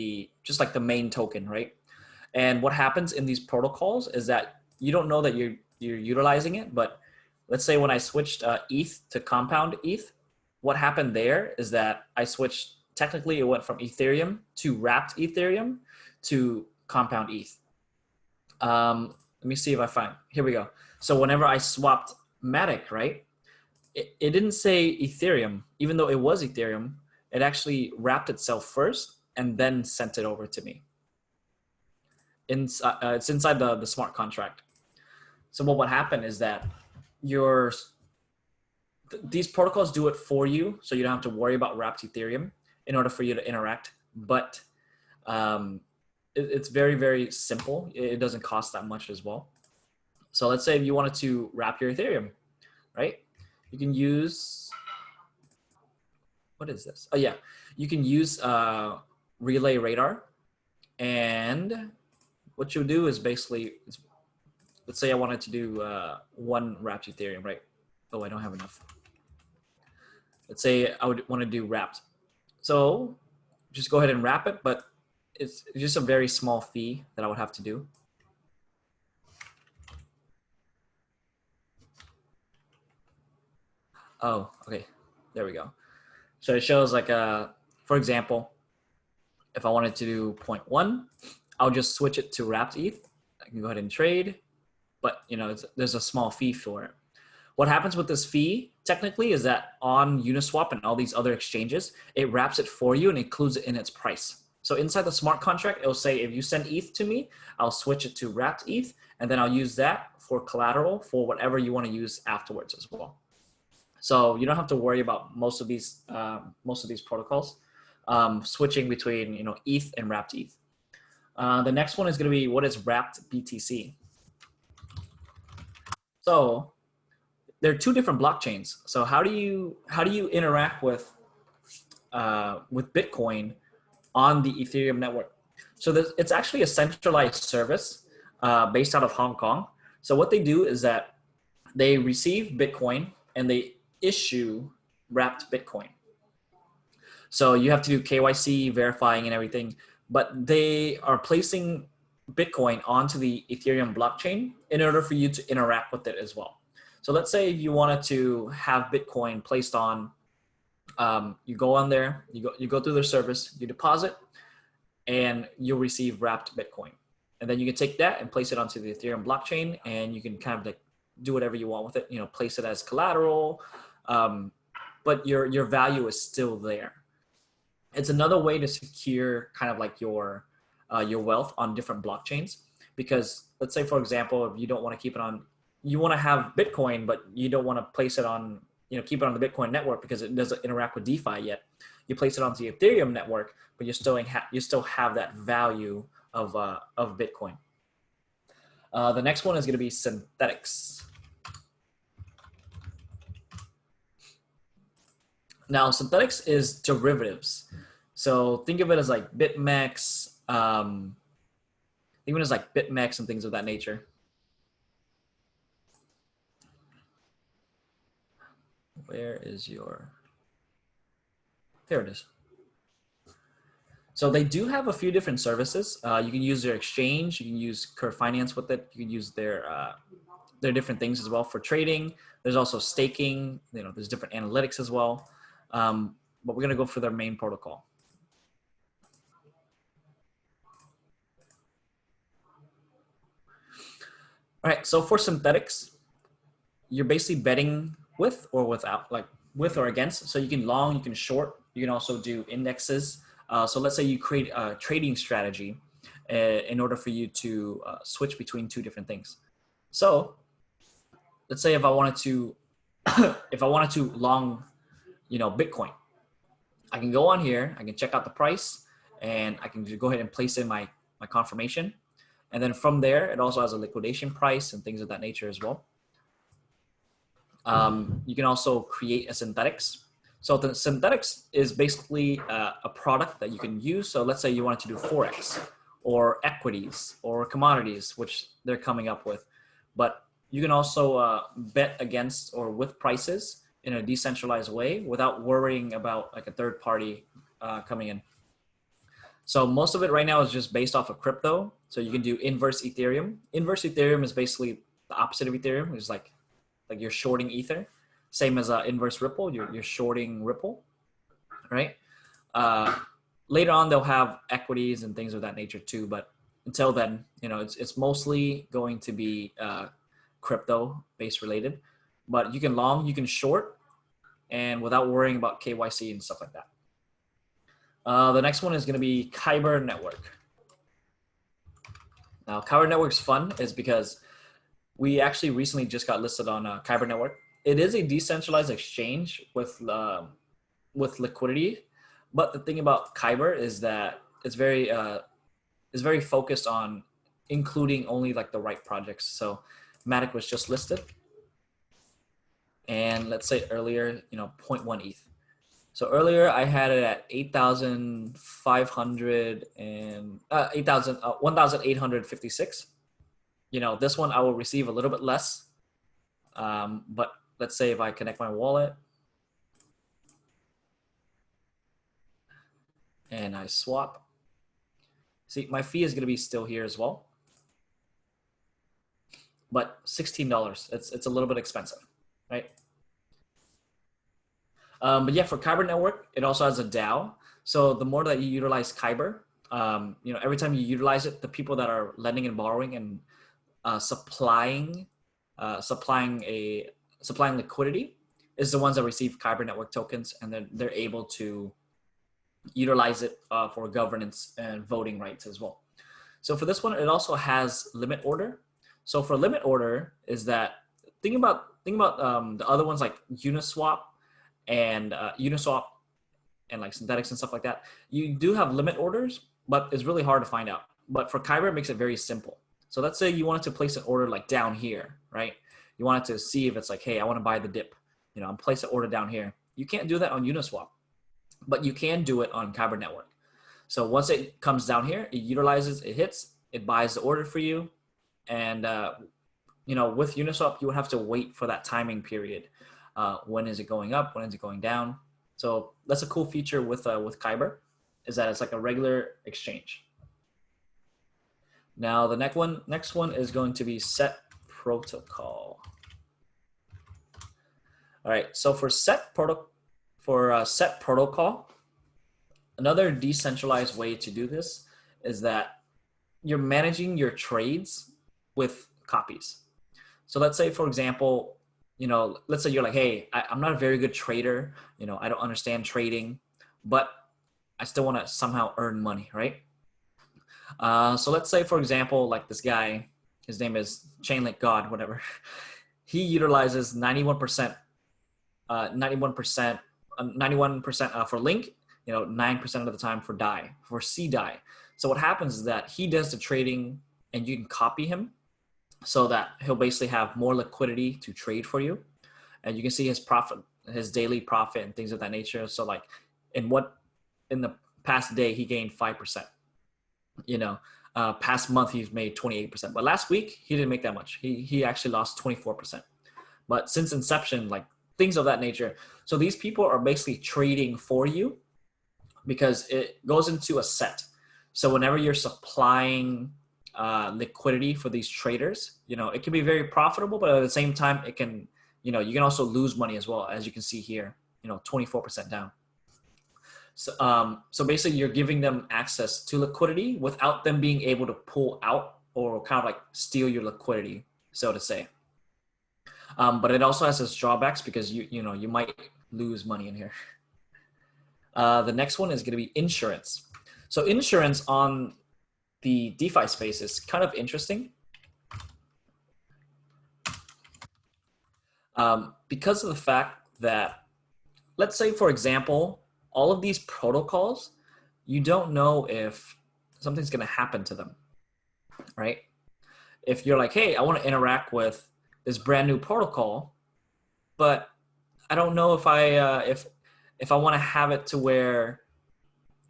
just like the main token, right? And what happens in these protocols is that you don't know that you're utilizing it, but let's say when I switched ETH to Compound ETH, what happened there is that I switched, technically it went from Ethereum to wrapped Ethereum to Compound ETH. Let me see if I find, here we go. So whenever I swapped Matic, right? It didn't say Ethereum, even though it was Ethereum, it actually wrapped itself first and then sent it over to me. It's inside the smart contract. So what would happen is that these protocols do it for you, so you don't have to worry about wrapped Ethereum in order for you to interact. But it's very, very simple. It doesn't cost that much as well. So let's say if you wanted to wrap your Ethereum, right? You can use, what is this? Oh yeah, you can use Relay Radar, and what you'll do is basically, let's say I wanted to do one wrapped Ethereum, right? Oh, I don't have enough. Let's say I would want to do wrapped. So just go ahead and wrap it, but it's just a very small fee that I would have to do. Oh, okay, there we go. So it shows like, for example, if I wanted to do 0.1, I'll just switch it to wrapped ETH. I can go ahead and trade, but there's a small fee for it. What happens with this fee technically is that on UniSwap and all these other exchanges, it wraps it for you and includes it in its price. So inside the smart contract, it'll say, if you send ETH to me, I'll switch it to wrapped ETH, and then I'll use that for collateral for whatever you want to use afterwards as well. So you don't have to worry about most of these protocols switching between ETH and wrapped ETH. The next one is going to be what is wrapped BTC. So there are two different blockchains. So how do you interact with Bitcoin on the Ethereum network? So it's actually a centralized service based out of Hong Kong. So what they do is that they receive Bitcoin and they issue wrapped Bitcoin. So you have to do KYC, verifying and everything, but they are placing Bitcoin onto the Ethereum blockchain in order for you to interact with it as well. So let's say you wanted to have Bitcoin placed on, you go on there, you go through their service, you deposit, and you'll receive wrapped Bitcoin. And then you can take that and place it onto the Ethereum blockchain, and you can kind of like do whatever you want with it, place it as collateral, but your value is still there. It's another way to secure kind of like your wealth on different blockchains, because let's say, for example, if you don't want to keep it on, you want to have Bitcoin, but you don't want to place it on, keep it on the Bitcoin network because it doesn't interact with DeFi yet. You place it onto the Ethereum network, but you still have that value of Bitcoin. The next one is going to be Synthetix. Now, Synthetix is derivatives. So think of it as like BitMEX, even as like BitMEX and things of that nature. Where is your, there it is. So they do have a few different services. You can use their exchange, you can use Curve Finance with it, you can use their different things as well for trading. There's also staking, there's different analytics as well. But we're gonna go for their main protocol. All right, so for Synthetix, you're basically betting with or without, like with or against. So you can long, you can short, you can also do indexes. So let's say you create a trading strategy in order for you to switch between two different things. So let's say if I wanted to, long, Bitcoin, I can go on here, I can check out the price, and I can just go ahead and place in my confirmation. And then from there, it also has a liquidation price and things of that nature as well. You can also create a Synthetix. So the Synthetix is basically a product that you can use. So let's say you wanted to do Forex or equities or commodities, which they're coming up with. But you can also bet against or with prices in a decentralized way without worrying about like a third party coming in. So most of it right now is just based off of crypto. So you can do inverse Ethereum. Inverse Ethereum is basically the opposite of Ethereum. It's like you're shorting Ether. Same as inverse Ripple, you're shorting Ripple, right? Later on, they'll have equities and things of that nature too. But until then, it's mostly going to be crypto based related. But you can long, you can short, and without worrying about KYC and stuff like that. The next one is going to be Kyber Network. Now, Kyber Network's fun is because we actually recently just got listed on Kyber Network. It is a decentralized exchange with liquidity, but the thing about Kyber is that it's very focused on including only like the right projects. So Matic was just listed, and let's say earlier, 0.1 ETH. So earlier I had it at 8,500 and 1,856. This one I will receive a little bit less, but let's say if I connect my wallet and I swap, see my fee is going to be still here as well, but $16. It's a little bit expensive, right? But yeah, for Kyber Network, it also has a DAO. So the more that you utilize Kyber, every time you utilize it, the people that are lending and borrowing and supplying liquidity is the ones that receive Kyber Network tokens, and then they're able to utilize it for governance and voting rights as well. So for this one, it also has limit order. So for limit order is that think about the other ones like Uniswap and like Synthetix and stuff like that. You do have limit orders, but it's really hard to find out. But for Kyber, it makes it very simple. So let's say you wanted to place an order like down here, right? You wanted to see if it's like, hey, I want to buy the dip. I'm place an order down here. You can't do that on Uniswap, but you can do it on Kyber Network. So once it comes down here, it utilizes, it hits, it buys the order for you. And, with Uniswap, you would have to wait for that timing period. When is it going up? When is it going down? So that's a cool feature with Kyber, is that it's like a regular exchange. Now the next one is going to be set protocol. All right, so for set protocol, another decentralized way to do this is that you're managing your trades with copies. So let's say, for example, let's say you're like, hey, I'm not a very good trader. I don't understand trading, but I still want to somehow earn money, right? So let's say, for example, like this guy, his name is Chainlink God, whatever. He utilizes 91% for Link, 9% of the time for DAI, for CDAI. So what happens is that he does the trading and you can copy him so that he'll basically have more liquidity to trade for you. And you can see his profit, his daily profit and things of that nature. So like in the past day, he gained 5%, past month, he's made 28%, but last week he didn't make that much. He actually lost 24%, but since inception, like things of that nature. So these people are basically trading for you because it goes into a set. So whenever you're supplying liquidity for these traders, it can be very profitable, but at the same time, it can, you can also lose money as well. As you can see here, 24% down. So basically you're giving them access to liquidity without them being able to pull out or kind of like steal your liquidity, so to say. But it also has its drawbacks because you might lose money in here. The next one is going to be insurance. So insurance on the DeFi space is kind of interesting. Because of the fact that, let's say, for example, all of these protocols, you don't know if something's going to happen to them, right? If you're like, hey, I want to interact with this brand new protocol, but I don't know if I want to have it to where,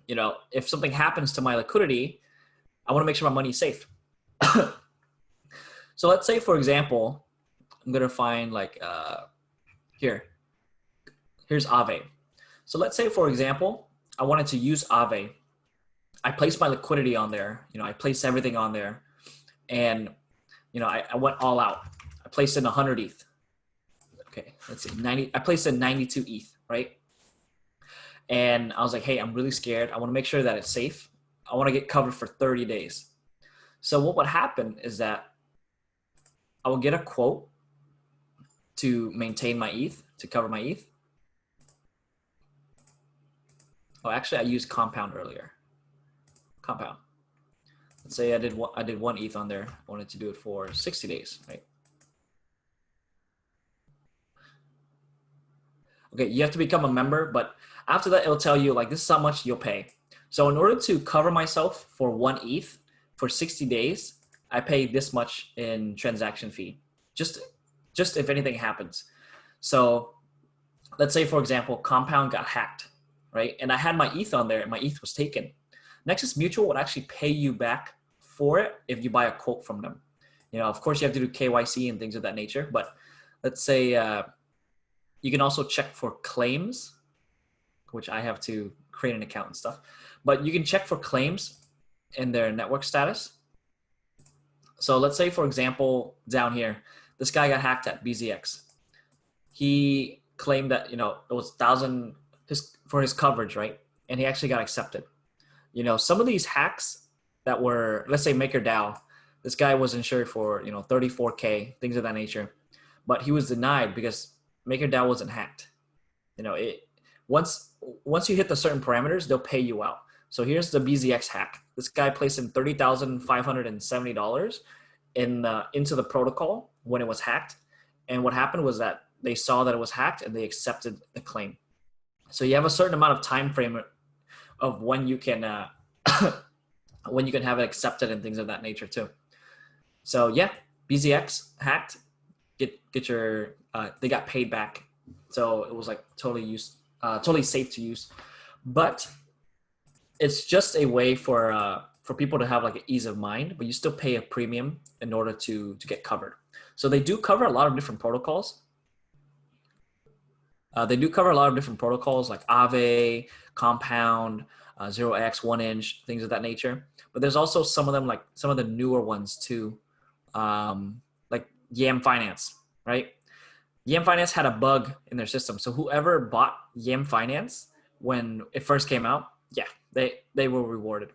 if something happens to my liquidity, I want to make sure my money is safe. So let's say, for example, I'm going to find like, here's Aave. So let's say, for example, I wanted to use Aave. I placed my liquidity on there. I placed everything on there, and I went all out. I placed in 100 ETH. Okay, let's see, 90. I placed in 92 ETH, right? And I was like, hey, I'm really scared. I want to make sure that it's safe. I want to get covered for 30 days. So what would happen is that I will get a quote to maintain my ETH, to cover my ETH. Oh, actually, I used Compound earlier. Compound. Let's say I did 1 ETH on there. I wanted to do it for 60 days, right? Okay, you have to become a member, but after that, it'll tell you like, this is how much you'll pay. So in order to cover myself for 1 ETH for 60 days, I pay this much in transaction fee, just if anything happens. So let's say, for example, Compound got hacked, right? And I had my ETH on there and my ETH was taken. Nexus Mutual would actually pay you back for it if you buy a quote from them. Of course you have to do KYC and things of that nature, but let's say you can also check for claims, which I have to create an account and stuff, but you can check for claims in their network status. So let's say, for example, down here, this guy got hacked at BZX. He claimed that, it was 1,000 for his coverage, right? And he actually got accepted. Some of these hacks that were, let's say MakerDAO, this guy was insured for, 34K, things of that nature, but he was denied because MakerDAO wasn't hacked. Once you hit the certain parameters, they'll pay you out. So here's the BZX hack. This guy placed in $30,570 into the protocol when it was hacked, And what happened was that they saw that it was hacked and they accepted the claim. So you have a certain amount of time frame of when you can when you can have it accepted and things of that nature too. So yeah, BZX hacked. Get your they got paid back. So it was like totally safe to use. But it's just a way for people to have like an ease of mind, but you still pay a premium in order to get covered. So they do cover a lot of different protocols. They do cover a lot of different protocols like Aave, Compound, 0x, Oneinch, things of that nature. But there's also some of them, like some of the newer ones too, like Yam Finance, right? Yam Finance had a bug in their system. So whoever bought Yam Finance when it first came out, yeah, they were rewarded,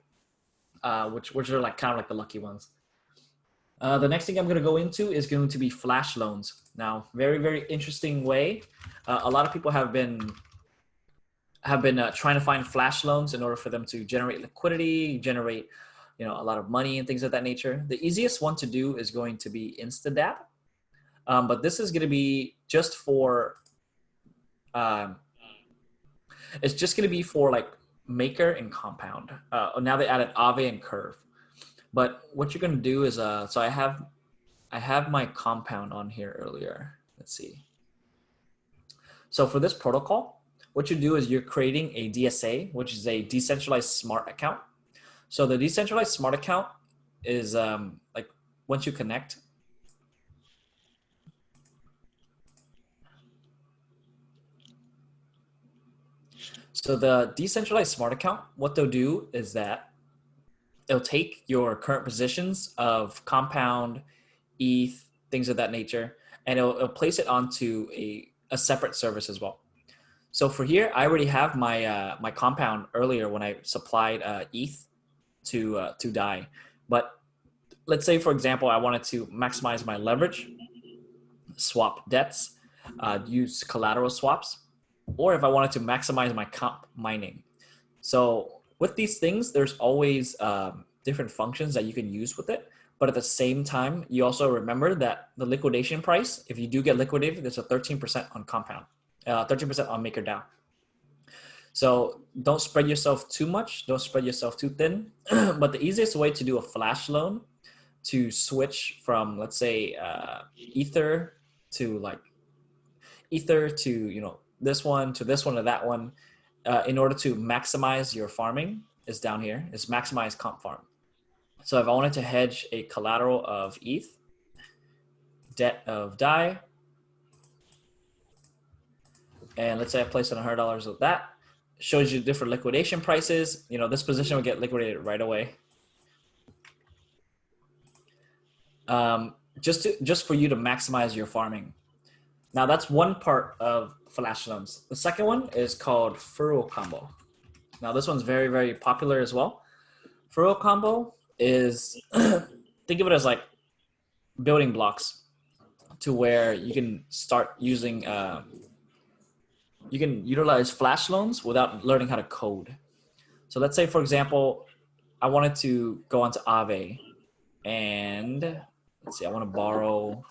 which are like kind of like the lucky ones. The next thing I'm going to go into is going to be flash loans. Now, very, very interesting way. A lot of people have been trying to find flash loans in order for them to generate liquidity, generate, a lot of money and things of that nature. The easiest one to do is going to be InstaDapp. But this is going to be just for, it's just going to be for like Maker and Compound. Now they added Aave and Curve. But what you're going to do is, so I have my Compound on here earlier. Let's see. So for this protocol, what you do is you're creating a DSA, which is a decentralized smart account. So the decentralized smart account is like once you connect, so the decentralized smart account, what they'll do is that it'll take your current positions of Compound, ETH, things of that nature, and it'll place it onto a separate service as well. So for here, I already have my my Compound earlier when I supplied ETH to DAI. But let's say, for example, I wanted to maximize my leverage, swap debts, use collateral swaps, or if I wanted to maximize my comp mining. So with these things, there's always different functions that you can use with it. But at the same time, you also remember that the liquidation price, if you do get liquidated, there's a 13% on Compound, 13% on MakerDAO. So don't spread yourself too much. Don't spread yourself too thin. But the easiest way to do a flash loan to switch from, let's say, Ether to this one to this one to that one, in order to maximize your farming is down here, is maximize comp farm. So if I wanted to hedge a collateral of ETH, debt of DAI, and let's say I place on $100 of that, shows you different liquidation prices. This position will get liquidated right away. Just for you to maximize your farming. Now that's one part of flash loans. The second one is called FuruCombo. Now this one's very, very popular as well. FuruCombo is, think of it as like building blocks to where you can start using, you can utilize flash loans without learning how to code. So let's say, for example, I wanted to go onto Aave and let's see, I want to borrow.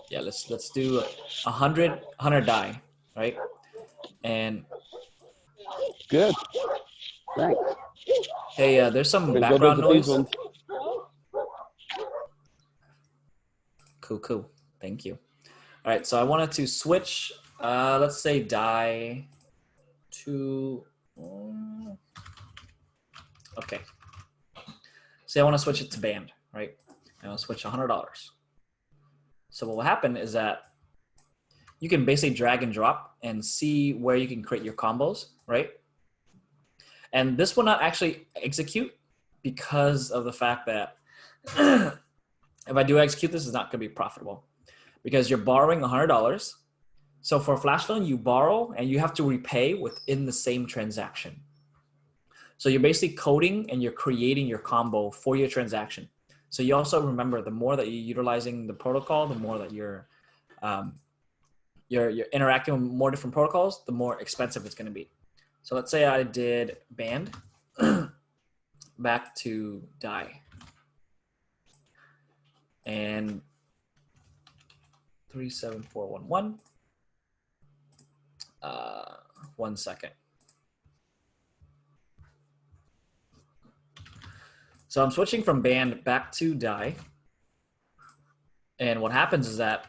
Yeah, let's do 100 DAI, right? And good. Thanks. Hey, there's some background noise. Cool. Thank you. All right, so I wanted to switch, let's say DAI to, okay. Say I want to switch it to band, right? I want to switch $100. So what will happen is that you can basically drag and drop and see where you can create your combos, right? And this will not actually execute because of the fact that if I do execute this, it's not going to be profitable because you're borrowing $100. So for a flash loan, you borrow and you have to repay within the same transaction. So you're basically coding and you're creating your combo for your transaction. So you also remember, the more that you're utilizing the protocol, the more that you're interacting with more different protocols, the more expensive it's going to be. So let's say I did band back to DAI. and 37411. 1 second. So I'm switching from band back to DAI. And what happens is that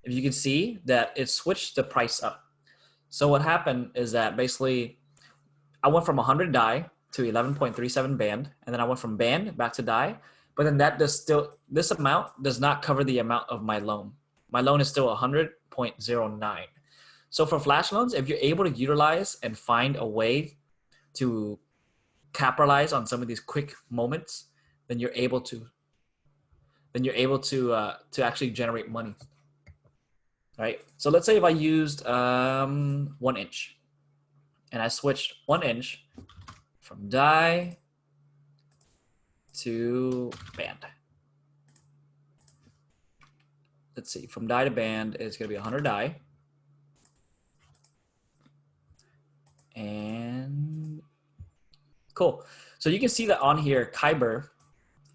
if you can see that it switched the price up. So what happened is that basically I went from 100 DAI to 11.37 band, and then I went from band back to DAI, but then that does still, this amount does not cover the amount of my loan. My loan is still 100.09. So for flash loans, if you're able to utilize and find a way to capitalize on some of these quick moments, then you're able to actually generate money. Right? So let's say if I used wNXM and I switched wNXM from DAI to band. Let's see, from DAI to band is going to be 100 DAI. And cool. So you can see that on here, Kyber,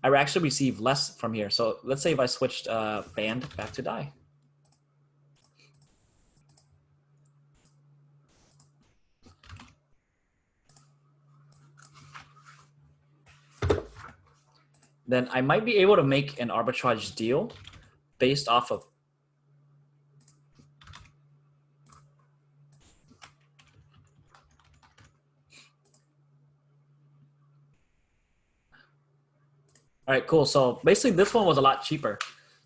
I actually receive less from here. So let's say if I switched band back to DAI. Then I might be able to make an arbitrage deal based off of all right, cool. So basically this one was a lot cheaper.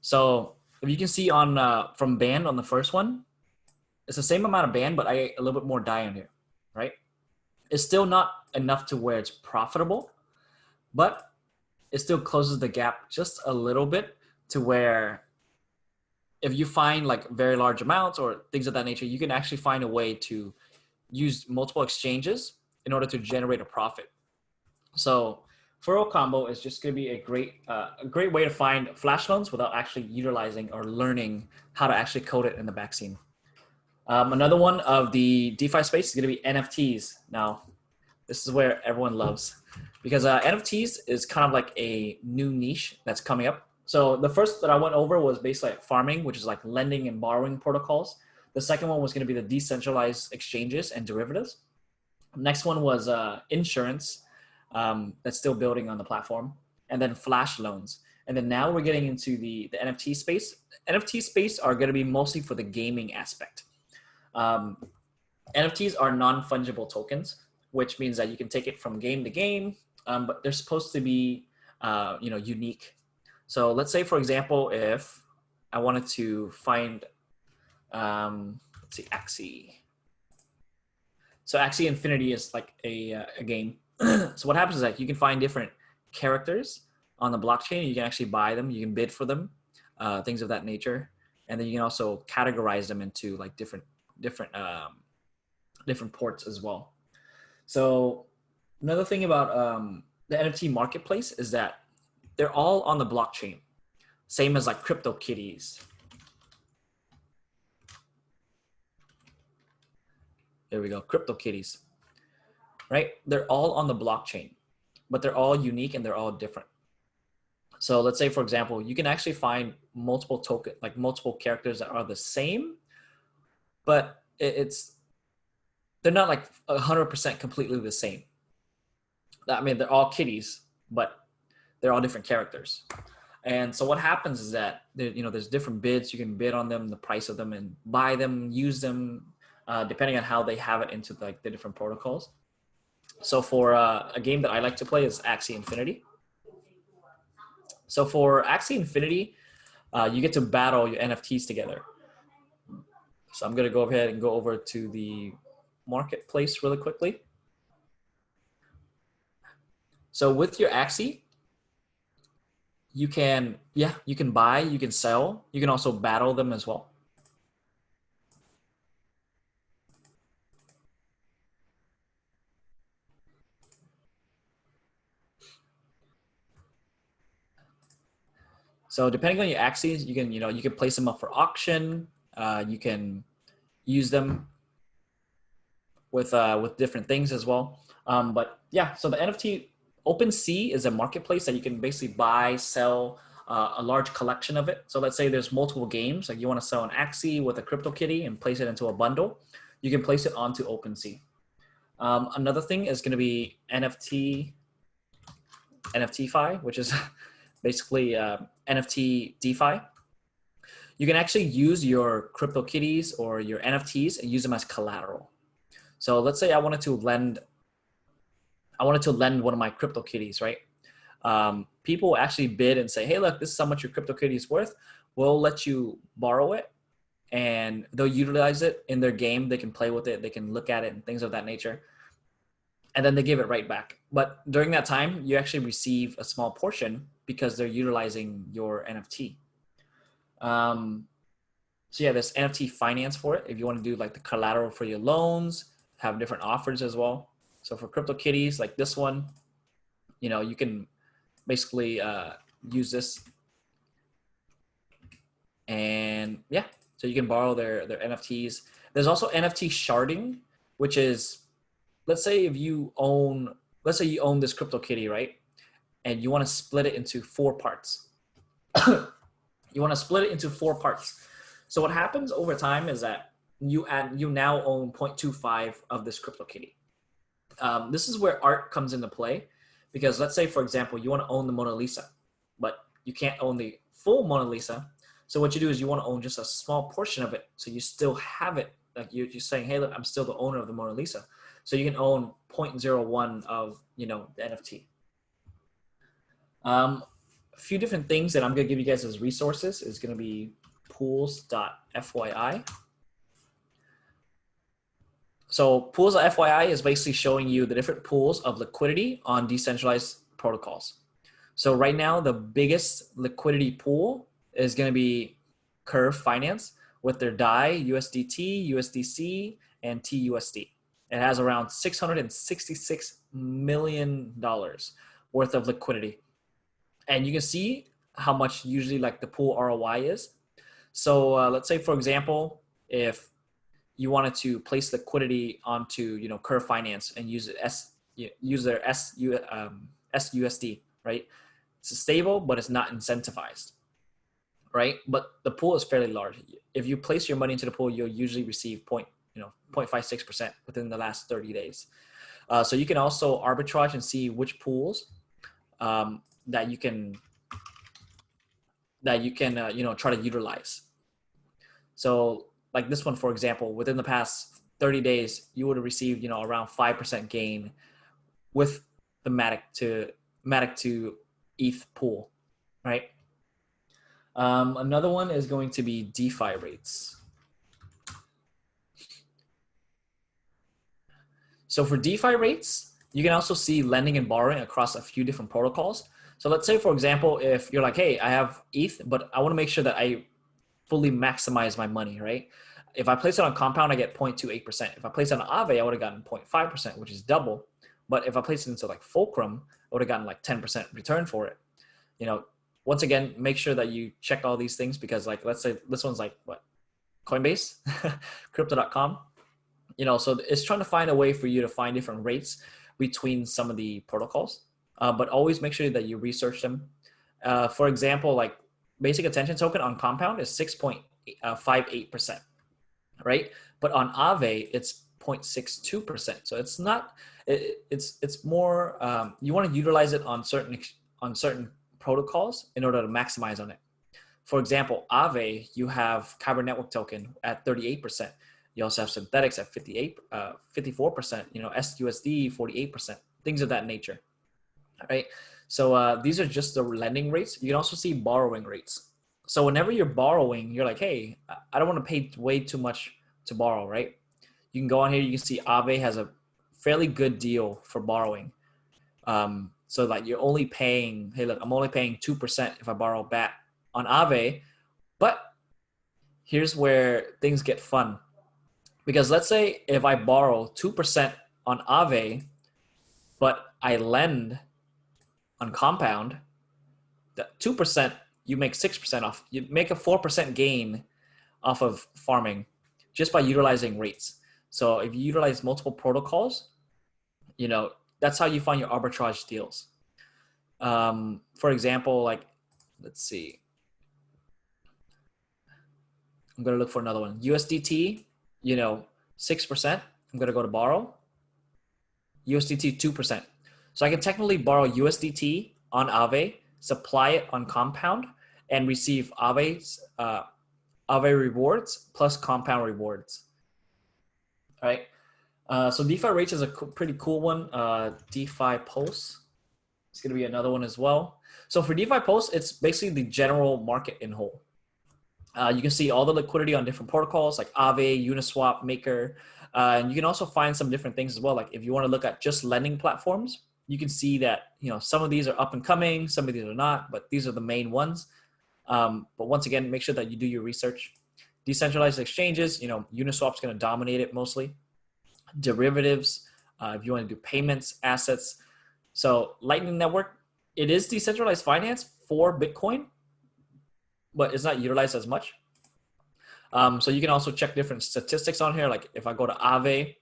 So if you can see on from band on the first one, it's the same amount of band, but I get a little bit more DAI on here, right? It's still not enough to where it's profitable, but it still closes the gap just a little bit to where if you find like very large amounts or things of that nature, you can actually find a way to use multiple exchanges in order to generate a profit. So FuruCombo is just going to be a great way to find flash loans without actually utilizing or learning how to actually code it in the back scene. Another one of the DeFi space is going to be NFTs. Now, this is where everyone loves, because NFTs is kind of like a new niche that's coming up. So the first that I went over was basically like farming, which is like lending and borrowing protocols. The second one was going to be the decentralized exchanges and derivatives. Next one was insurance, that's still building on the platform, and then flash loans. And then now we're getting into the NFT space. NFT space are going to be mostly for the gaming aspect. NFTs are non-fungible tokens, which means that you can take it from game to game, but they're supposed to be unique. So let's say, for example, if I wanted to find, let's see, Axie. So Axie Infinity is like a game. So what happens is that you can find different characters on the blockchain. You can actually buy them. You can bid for them, things of that nature. And then you can also categorize them into like different ports as well. So another thing about the NFT marketplace is that they're all on the blockchain, same as like CryptoKitties. There we go, CryptoKitties, right? They're all on the blockchain, but they're all unique and they're all different. So let's say, for example, you can actually find multiple multiple characters that are the same, but they're not like 100% completely the same. I mean, they're all kitties, but they're all different characters. And so what happens is that there's different bids. You can bid on them, the price of them, and buy them, use them, depending on how they have it into like the different protocols. So for a game that I like to play is Axie Infinity. So for Axie Infinity, you get to battle your NFTs together. So I'm going to go ahead and go over to the marketplace really quickly. So with your Axie, you can buy, you can sell, you can also battle them as well. So depending on your Axies, you can place them up for auction. You can use them with different things as well. But yeah, so the NFT OpenSea is a marketplace that you can basically buy, sell a large collection of it. So let's say there's multiple games, like you want to sell an Axie with a CryptoKitty and place it into a bundle. You can place it onto OpenSea. Another thing is going to be Nftfi, which is basically NFT DeFi. You can actually use your CryptoKitties or your NFTs and use them as collateral. So let's say I wanted to lend one of my CryptoKitties, right? People actually bid and say, hey, look, this is how much your CryptoKitty is worth. We'll let you borrow it, and they'll utilize it in their game. They can play with it. They can look at it and things of that nature. And then they give it right back. But during that time, you actually receive a small portion because they're utilizing your NFT. So yeah, there's NFT finance for it. If you want to do like the collateral for your loans, have different offers as well. So for CryptoKitties, like this one, you know, you can basically use this. And yeah, so you can borrow their NFTs. There's also NFT sharding, which is, let's say you own this CryptoKitty, right? And you want to split it into 4 parts. You want to split it into 4 parts. So what happens over time is that you now own 0.25 of this CryptoKitty. This is where art comes into play, because let's say, for example, you want to own the Mona Lisa, but you can't own the full Mona Lisa. So what you do is you want to own just a small portion of it, so you still have it. Like you're just saying, hey, look, I'm still the owner of the Mona Lisa. So you can own 0.01 of, you know, the NFT. A few different things that I'm going to give you guys as resources is going to be pools.fyi. So pools.fyi is basically showing you the different pools of liquidity on decentralized protocols. So right now, the biggest liquidity pool is going to be Curve Finance with their DAI, USDT, USDC, and TUSD. It has around $666 million worth of liquidity. And you can see how much usually like the pool ROI is. So let's say, for example, if you wanted to place liquidity onto, you know, Curve Finance and use their SUSD, right? It's stable, but it's not incentivized, right? But the pool is fairly large. If you place your money into the pool, you'll usually receive 0.56% within the last 30 days. So you can also arbitrage and see which pools that you can you know, try to utilize. So like this one, for example, within the past 30 days, you would have received, you know, around 5% gain with the Matic to ETH pool, right? Another one is going to be DeFi rates. So for DeFi rates, you can also see lending and borrowing across a few different protocols. So let's say, for example, if you're like, hey, I have ETH, but I want to make sure that I fully maximize my money, right? If I place it on Compound, I get 0.28%. If I place it on Aave, I would have gotten 0.5%, which is double. But if I place it into like Fulcrum, I would have gotten like 10% return for it. You know, once again, make sure that you check all these things, because like, let's say this one's like what? Coinbase, crypto.com. You know, so it's trying to find a way for you to find different rates between some of the protocols, but always make sure that you research them. For example, like basic attention token on Compound is 6.58%, right? But on Aave, it's 0.62%. So it's not, it's more, you want to utilize it on certain protocols in order to maximize on it. For example, Aave, you have Kyber Network token at 38%. You also have Synthetix at 54%, you know, SUSD 48%, things of that nature. All right. So these are just the lending rates. You can also see borrowing rates. So whenever you're borrowing, you're like, hey, I don't want to pay way too much to borrow, right? You can go on here. You can see Aave has a fairly good deal for borrowing. So like you're only paying, hey, look, I'm only paying 2% if I borrow back on Aave. But here's where things get fun. Because let's say if I borrow 2% on Aave, but I lend on Compound, that 2%, you make 6% off. You make a 4% gain off of farming just by utilizing rates. So if you utilize multiple protocols, you know, that's how you find your arbitrage deals. For example, like, let's see. I'm going to look for another one. USDT, 6%. I'm going to go to borrow. USDT 2%. So I can technically borrow USDT on Aave, supply it on Compound, and receive Aave's Aave rewards plus Compound rewards. All right. So DeFi rates is a pretty cool one. DeFi Pulse. It's going to be another one as well. So for DeFi Pulse, it's basically the general market in whole. You can see all the liquidity on different protocols like Aave, UniSwap, Maker. And you can also find some different things as well. Like if you want to look at just lending platforms, you can see that, some of these are up and coming, some of these are not, but these are the main ones. But once again, make sure that you do your research. Decentralized exchanges, Uniswap's going to dominate it mostly. Derivatives, if you want to do payments, assets. So Lightning Network, it is decentralized finance for Bitcoin, but it's not utilized as much. So you can also check different statistics on here. Like if I go to Aave,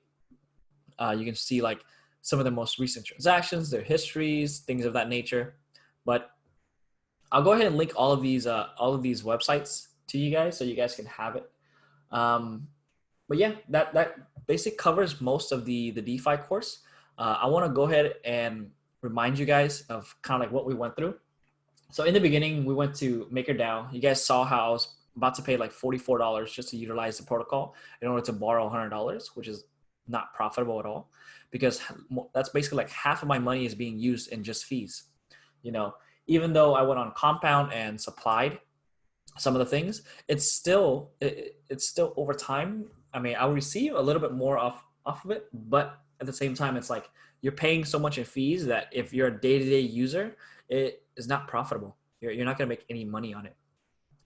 you can see like some of the most recent transactions, their histories, things of that nature. But I'll go ahead and link all of these websites to you guys so you guys can have it. But yeah, that basically covers most of the DeFi course. I want to go ahead and remind you guys of kind of like what we went through. So in the beginning, we went to MakerDAO. You guys saw how I was about to pay like $44 just to utilize the protocol in order to borrow $100, which is not profitable at all, because that's basically like half of my money is being used in just fees. Even though I went on Compound and supplied some of the things, it's still over time. I mean, I'll receive a little bit more off of it, but at the same time, it's like you're paying so much in fees that if you're a day-to-day user, it is not profitable. You're not going to make any money on it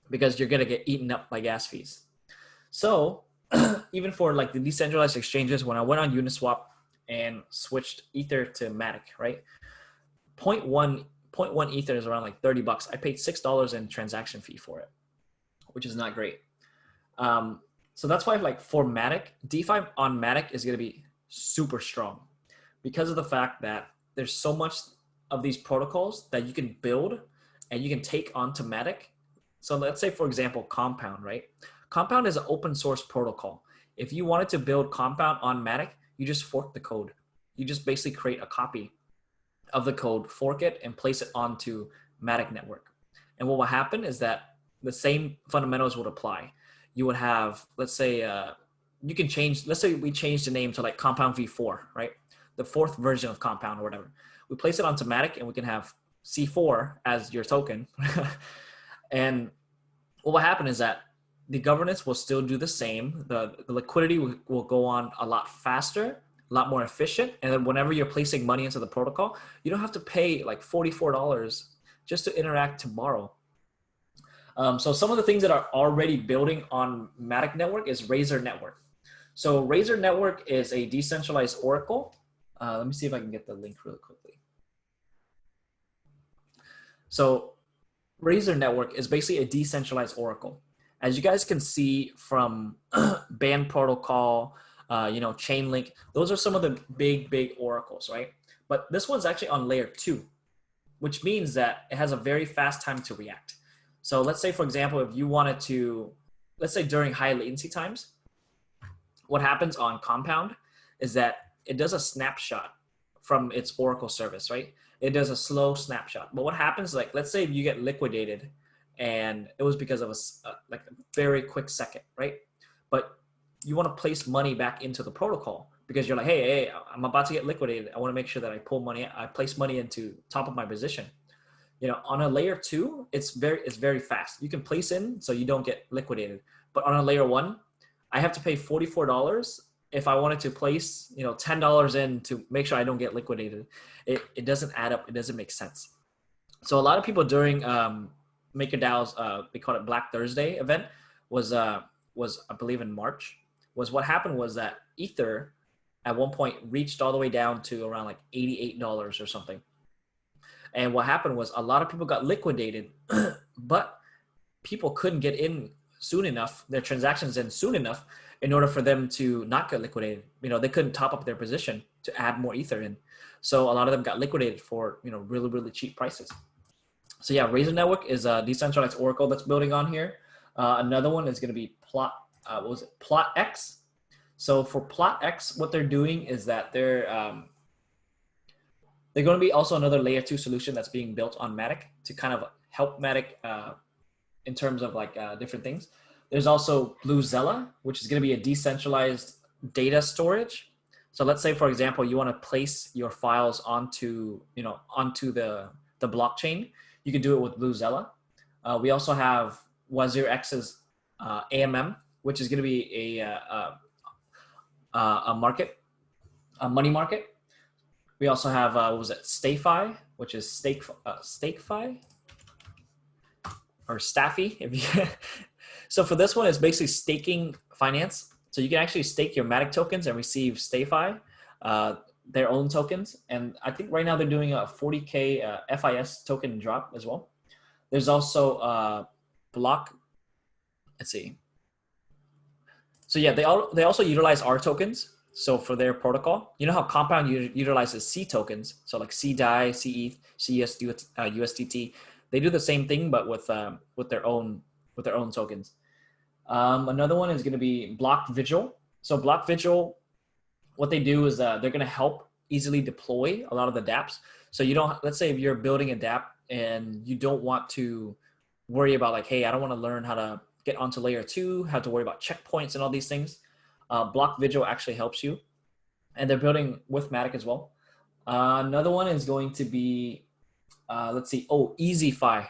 because you're going to get eaten up by gas fees. So even for like the decentralized exchanges, when I went on Uniswap and switched Ether to Matic, right? 0.1 Ether is around like $30. I paid $6 in transaction fee for it, which is not great. So that's why like for Matic, DeFi on Matic is going to be super strong because of the fact that there's so much of these protocols that you can build and you can take onto Matic. So let's say, for example, Compound, right? Compound is an open source protocol. If you wanted to build Compound on Matic, you just fork the code. You just basically create a copy of the code, fork it, and place it onto Matic Network. And what will happen is that the same fundamentals would apply. You would have, let's say, you can change, let's say we change the name to like Compound V4, right? The fourth version of Compound or whatever. We place it onto Matic and we can have C4 as your token. And what will happen is that the governance will still do the same. The liquidity will go on a lot faster, a lot more efficient. And then whenever you're placing money into the protocol, you don't have to pay like $44 just to interact to borrow. So some of the things that are already building on Matic Network is Razor Network. So Razor Network is a decentralized oracle. Let me see if I can get the link really quickly. So Razor Network is basically a decentralized oracle. As you guys can see from Band Protocol, Chainlink, those are some of the big oracles, right? But this one's actually on layer 2, which means that it has a very fast time to react. So let's say, for example, if you wanted to, let's say during high latency times, what happens on Compound is that it does a snapshot from its oracle service, right? It does a slow snapshot. But what happens, like, let's say if you get liquidated and it was because of a very quick second, right? But you want to place money back into the protocol because you're like, hey, I'm about to get liquidated. I want to make sure that I place money into top of my position. On a layer 2, it's very fast. You can place in so you don't get liquidated. But on a layer 1, I have to pay $44 if I wanted to place, $10 in to make sure I don't get liquidated. It doesn't add up. It doesn't make sense. So a lot of people during MakerDAO's, they call it Black Thursday event was I believe in March, was what happened was that Ether at one point reached all the way down to around like $88 or something. And what happened was a lot of people got liquidated, but people couldn't get in soon enough, their transactions in soon enough in order for them to not get liquidated. They couldn't top up their position to add more Ether in. So a lot of them got liquidated for, you know, really, really cheap prices. So yeah, Razor Network is a decentralized oracle that's building on here. Another one is going to be PlotX. So for PlotX, what they're doing is that they're going to be also another layer 2 solution that's being built on Matic to kind of help Matic in terms of like different things. There's also Bluezilla, which is going to be a decentralized data storage. So let's say, for example, you want to place your files onto, you know, onto the blockchain. You can do it with Bluezilla. We also have WazirX's AMM, which is going to be a money market. We also have what was it, StakeFi, which is StakeFi or Staffy. If you so for this one, it's basically staking finance. So you can actually stake your Matic tokens and receive StakeFi, their own tokens. And I think right now they're doing a 40K FIS token drop as well. There's also Block. Let's see. So yeah, they also utilize R tokens. So for their protocol, you know how Compound utilizes C tokens. So like CDAI, CETH, USDT. They do the same thing, but with their own tokens. Another one is going to be Block Vigil. So Block Vigil, what they do is they're going to help easily deploy a lot of the dApps. So you don't, let's say if you're building a dapp and you don't want to worry about like, hey, I don't want to learn how to get onto layer 2, how to worry about checkpoints and all these things. Block Vigil actually helps you, and they're building with Matic as well. Another one is going to be, let's see, EasyFi.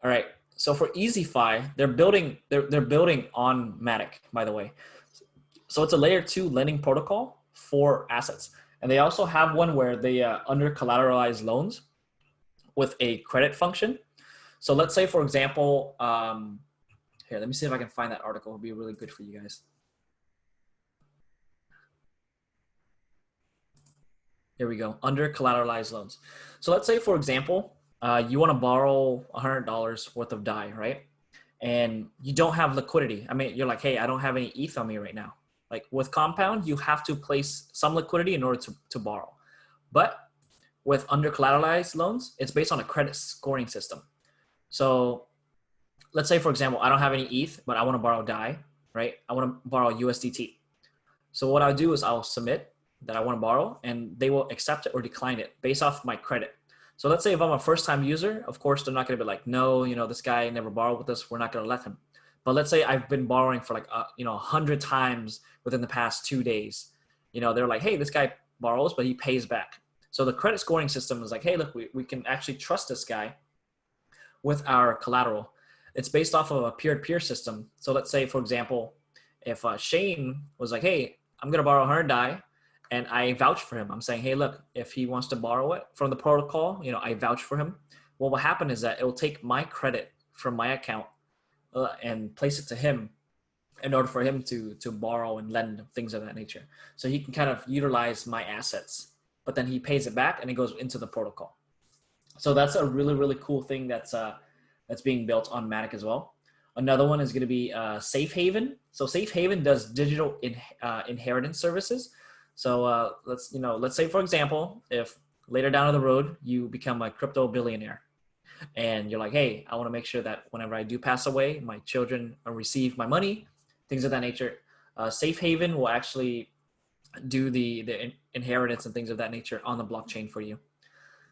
All right, so for EasyFi, they're building on Matic, by the way. So it's a layer 2 lending protocol for assets, and they also have one where they under collateralized loans with a credit function. So let's say, for example, here, let me see if I can find that article. It'll be really good for you guys. Here we go, under collateralized loans. So let's say, for example, you want to borrow $100 worth of DAI, right? And you don't have liquidity. I mean, you're like, hey, I don't have any ETH on me right now. Like with Compound, you have to place some liquidity in order to borrow. But with under collateralized loans, it's based on a credit scoring system. So let's say, for example, I don't have any ETH, but I want to borrow DAI, right? I want to borrow USDT. So what I'll do is I'll submit that I want to borrow, and they will accept it or decline it based off my credit. So let's say if I'm a first-time user, of course, they're not going to be like, no, you know, this guy never borrowed with us. We're not going to let him. But let's say I've been borrowing for like, 100 times within the past 2 days. You know, they're like, hey, this guy borrows, but he pays back. So the credit scoring system is like, hey, look, we can actually trust this guy with our collateral. It's based off of a peer-to-peer system. So let's say, for example, if Shane was like, hey, I'm going to borrow 100 DAI, and I vouch for him. I'm saying, hey, look, if he wants to borrow it from the protocol, you know, I vouch for him. What will happen is that it will take my credit from my account and place it to him in order for him to borrow and lend, things of that nature. So he can kind of utilize my assets, but then he pays it back and it goes into the protocol. So that's a really, really cool thing that's being built on Matic as well. Another one is going to be Safe Haven. So Safe Haven does digital inheritance services. So let's say, for example, if later down the road you become a crypto billionaire, and you're like, hey, I want to make sure that whenever I do pass away, my children receive my money, things of that nature. Safe Haven will actually do the inheritance and things of that nature on the blockchain for you.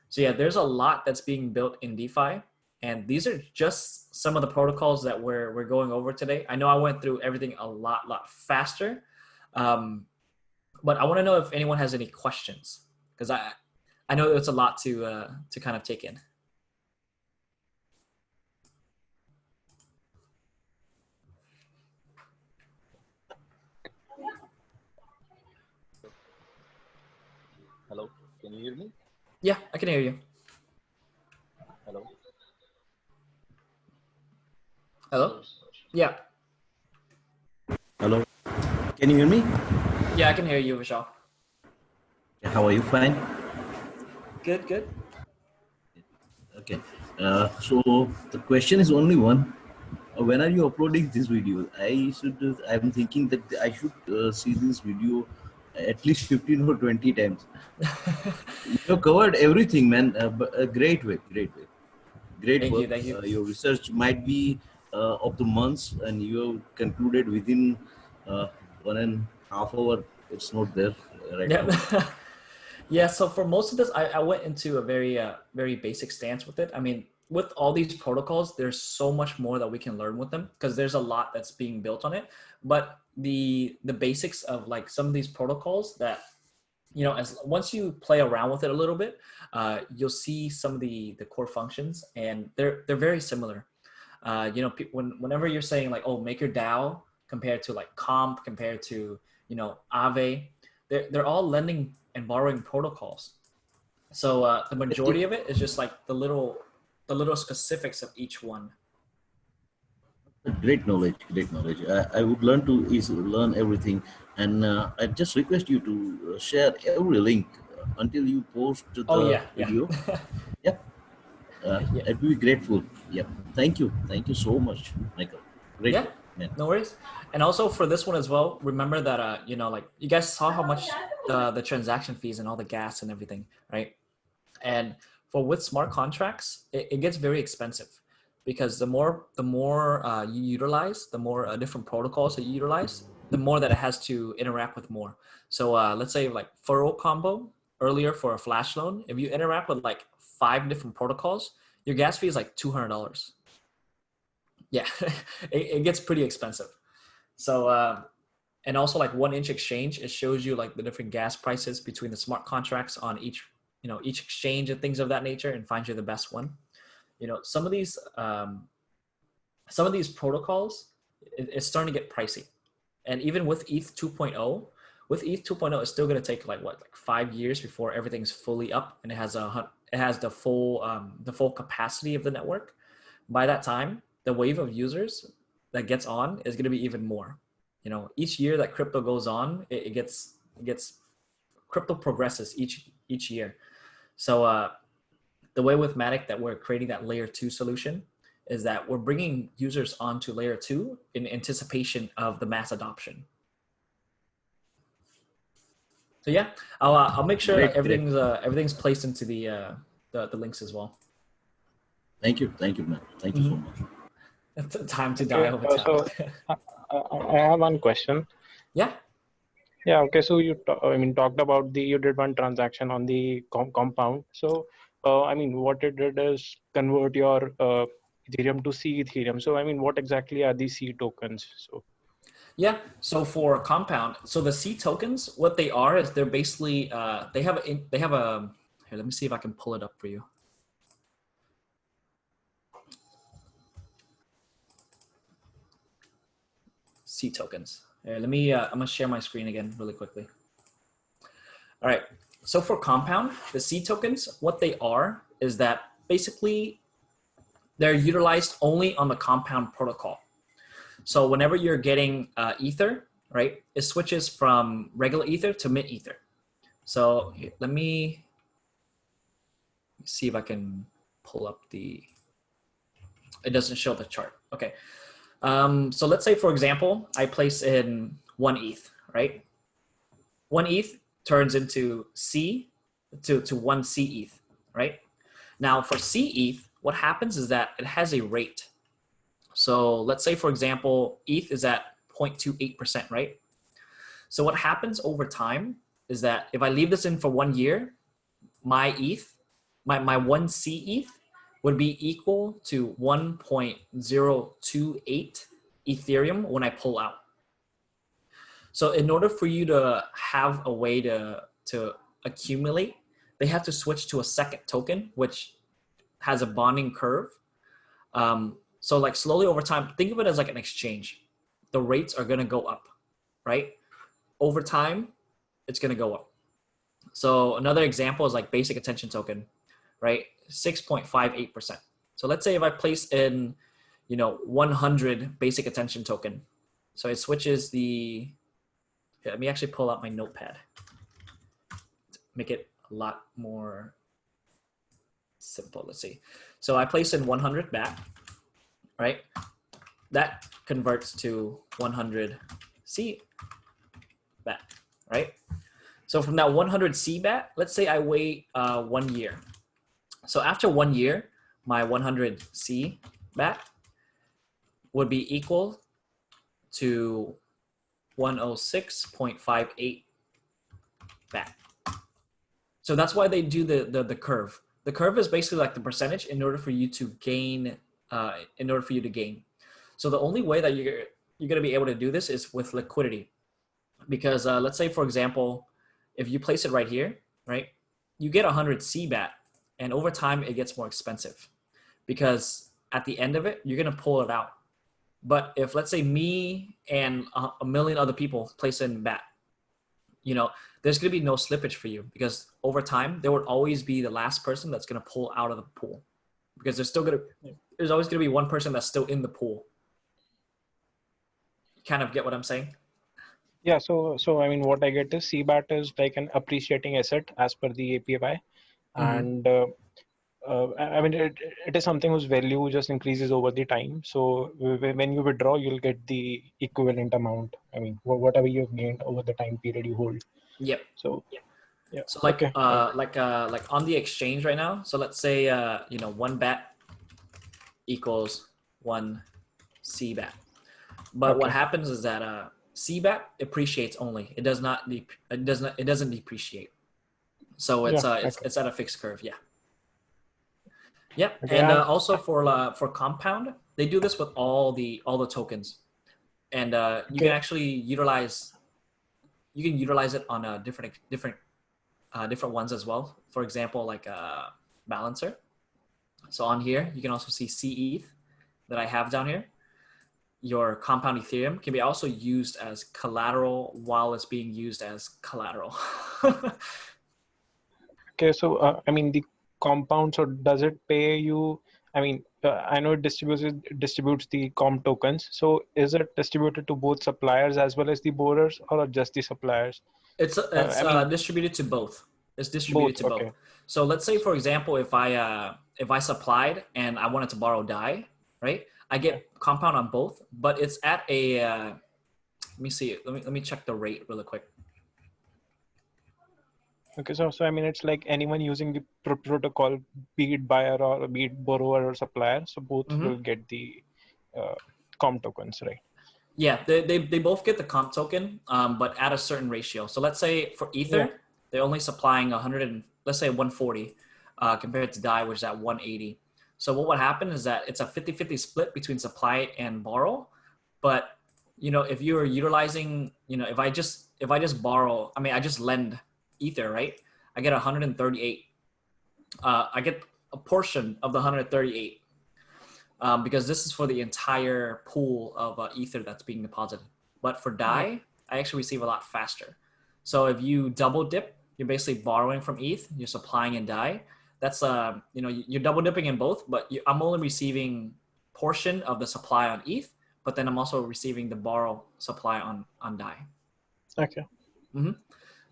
So yeah, there's a lot that's being built in DeFi, and these are just some of the protocols that we're going over today. I know I went through everything a lot faster, but I want to know if anyone has any questions, because I know it's a lot to kind of take in. Hello, can you hear me? Yeah, I can hear you. Hello. Hello? Yeah. Hello, can you hear me? Yeah, I can hear you, Vishal. How are you? Fine. Good. Okay. So the question is only one. when are you uploading this video? I'm thinking that I should see this video at least 15 or 20 times. You have covered everything, man. But a great way, great Thank work. you, thank you. Your research might be of the months, and you have concluded within 1.5 hours. It's not there right Yeah. now. Yeah, so for most of this, I went into a very basic stance with it. I mean, with all these protocols, there's so much more that we can learn with them because there's a lot that's being built on it. But the basics of like some of these protocols that, you know, as once you play around with it a little bit, you'll see some of the core functions, and they're very similar. You know, whenever you're saying like, oh, MakerDAO compared to like Comp compared to, you know, Aave, they're all lending and borrowing protocols. So the majority of it is just like the little specifics of each one. Great knowledge, great knowledge. I would learn everything, and I just request you to share every link until you post Oh the yeah, yeah. video. Yep, Yeah. I'd be grateful. Yep, thank you so much, Michael. Great Yeah, work, man. no worries. And also for this one as well, remember that you know, like you guys saw how much the transaction fees and all the gas and everything, right? And for with smart contracts, it gets very expensive because the more you utilize, the more different protocols that you utilize, the more that it has to interact with more. So let's say like FuruCombo earlier for a flash loan, if you interact with like 5 different protocols, your gas fee is like $200. Yeah, it gets pretty expensive. So and also like Oneinch exchange, it shows you like the different gas prices between the smart contracts on each, you know, each exchange and things of that nature, and finds you the best one. You know, some of these protocols, it's starting to get pricey. And even with ETH 2.0, it's still going to take like 5 years before everything's fully up and it has the full capacity of the network. By that time, the wave of users that gets on is going to be even more. You know, each year that crypto goes on, it gets crypto progresses each year. So the way with Matic that we're creating that layer 2 solution is that we're bringing users onto layer 2 in anticipation of the mass adoption. So yeah, I'll make sure Great, everything's placed into the links as well. Thank you, man. Thank you so much. It's time to die over time. So I have one question. Yeah. Yeah. Okay. So you talked about you did one transaction on the Compound. So I mean, what it did is convert your Ethereum to C Ethereum. So I mean, what exactly are these C tokens? So yeah. So for Compound, so the C tokens, what they are is they're basically they have a here. Let me see if I can pull it up for you. C tokens. Here, let me. I'm gonna share my screen again really quickly. All right. So for Compound, the C tokens, what they are is that basically they're utilized only on the Compound protocol. So whenever you're getting Ether, right, it switches from regular Ether to mint Ether. So let me see if I can pull up it doesn't show the chart. Okay. So let's say, for example, I place in 1 ETH, right? 1 ETH turns into to 1 C ETH, right? Now for C ETH, what happens is that it has a rate. So let's say, for example, ETH is at 0.28%, right? So what happens over time is that if I leave this in for 1 year, my ETH, my 1 C ETH would be equal to 1.028 Ethereum when I pull out. So in order for you to have a way to accumulate, they have to switch to a second token, which has a bonding curve. So like slowly over time, think of it as like an exchange. The rates are gonna go up, right? Over time, it's gonna go up. So another example is like basic attention token, right? 6.58%. So let's say if I place in, 100 basic attention token. So it switches here, let me actually pull out my notepad. Make it a lot more simple. Let's see. So I place in 100 back, right? that converts to 100 C BAT, right? So from that 100 C BAT, let's say I wait 1 year. So after 1 year, my 100 C BAT would be equal to 106.58 BAT. So that's why they do the curve. The curve is basically like the percentage in order for you to gain. So the only way that you're going to be able to do this is with liquidity, because let's say, for example, if you place it right here, right, you get 100 C BAT, and over time it gets more expensive because at the end of it you're going to pull it out. But if, let's say, me and a million other people place in BAT, you know, there's going to be no slippage for you, because over time there would always be the last person that's going to pull out of the pool, because there's always going to be one person that's still in the pool. You kind of get what I'm saying? Yeah. So I mean, what I get is CBAT is like an appreciating asset as per the API, and I mean, it is something whose value just increases over the time. So when you withdraw, you'll get the equivalent amount. I mean, whatever you've gained over the time period you hold. Yep. So yeah. So like like on the exchange right now. So let's say you know, 1 BAT equals 1 C BAT. But what happens is that C BAT appreciates only. It does not. It doesn't depreciate. So it's it's at a fixed curve. Yeah. Yep. Okay, and also for Compound, they do this with all the tokens, and you can actually utilize it on different ones as well. For example, like a balancer. So on here, you can also see cETH that I have down here. Your Compound Ethereum can be also used as collateral while it's being used as collateral. Okay, so I mean, the Compound, so does it pay you? I mean, I know it distributes the comp tokens. So is it distributed to both suppliers as well as the borrowers, or just the suppliers? It's distributed to both. It's distributed to both. So let's say, for example, if I supplied and I wanted to borrow DAI, right? I get Compound on both, but it's at a let me see. Let me check the rate really quick. Okay, so I mean, it's like anyone using the protocol, be it buyer or be it borrower or supplier, so both will get the comp tokens, right? Yeah, they both get the comp token, but at a certain ratio. So let's say for Ether, they're only supplying 100 and let's say 140 compared to DAI, which is at 180. So what would happen is that it's a 50-50 split between supply and borrow. But you know, if you're utilizing, you know, if I just borrow, I mean, I just lend Ether, right? I get 138. I get a portion of the 138 because this is for the entire pool of Ether that's being deposited. But for DAI, I actually receive a lot faster. So if you double dip, you're basically borrowing from ETH, you're supplying in DAI. That's you know, you're double dipping in both, but I'm only receiving portion of the supply on ETH, but then I'm also receiving the borrow supply on DAI. Okay.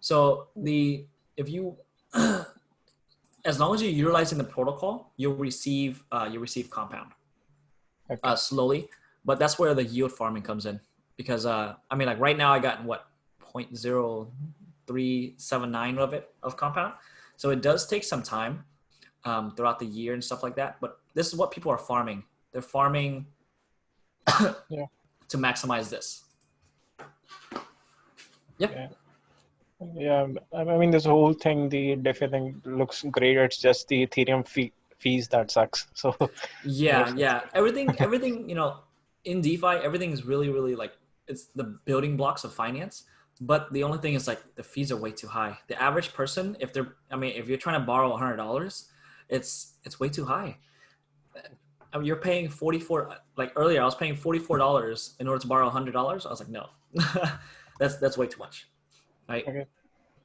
So if you as long as you're utilizing the protocol, you'll receive Compound slowly, but that's where the yield farming comes in, because I mean, like right now I got what 0.0379 of Compound, so it does take some time throughout the year and stuff like that. But this is what people are farming. They're farming to maximize this. Yep. Yeah, I mean, this whole thing, the DeFi thing looks great. It's just the Ethereum fees that sucks. So yeah, everything, you know, in DeFi, everything is really like, it's the building blocks of finance. But the only thing is, like, the fees are way too high. The average person, if you're trying to borrow $100, it's way too high. I mean, you're paying $44. Like earlier, I was paying $44 in order to borrow $100. I was like, no, that's way too much. Right. Okay.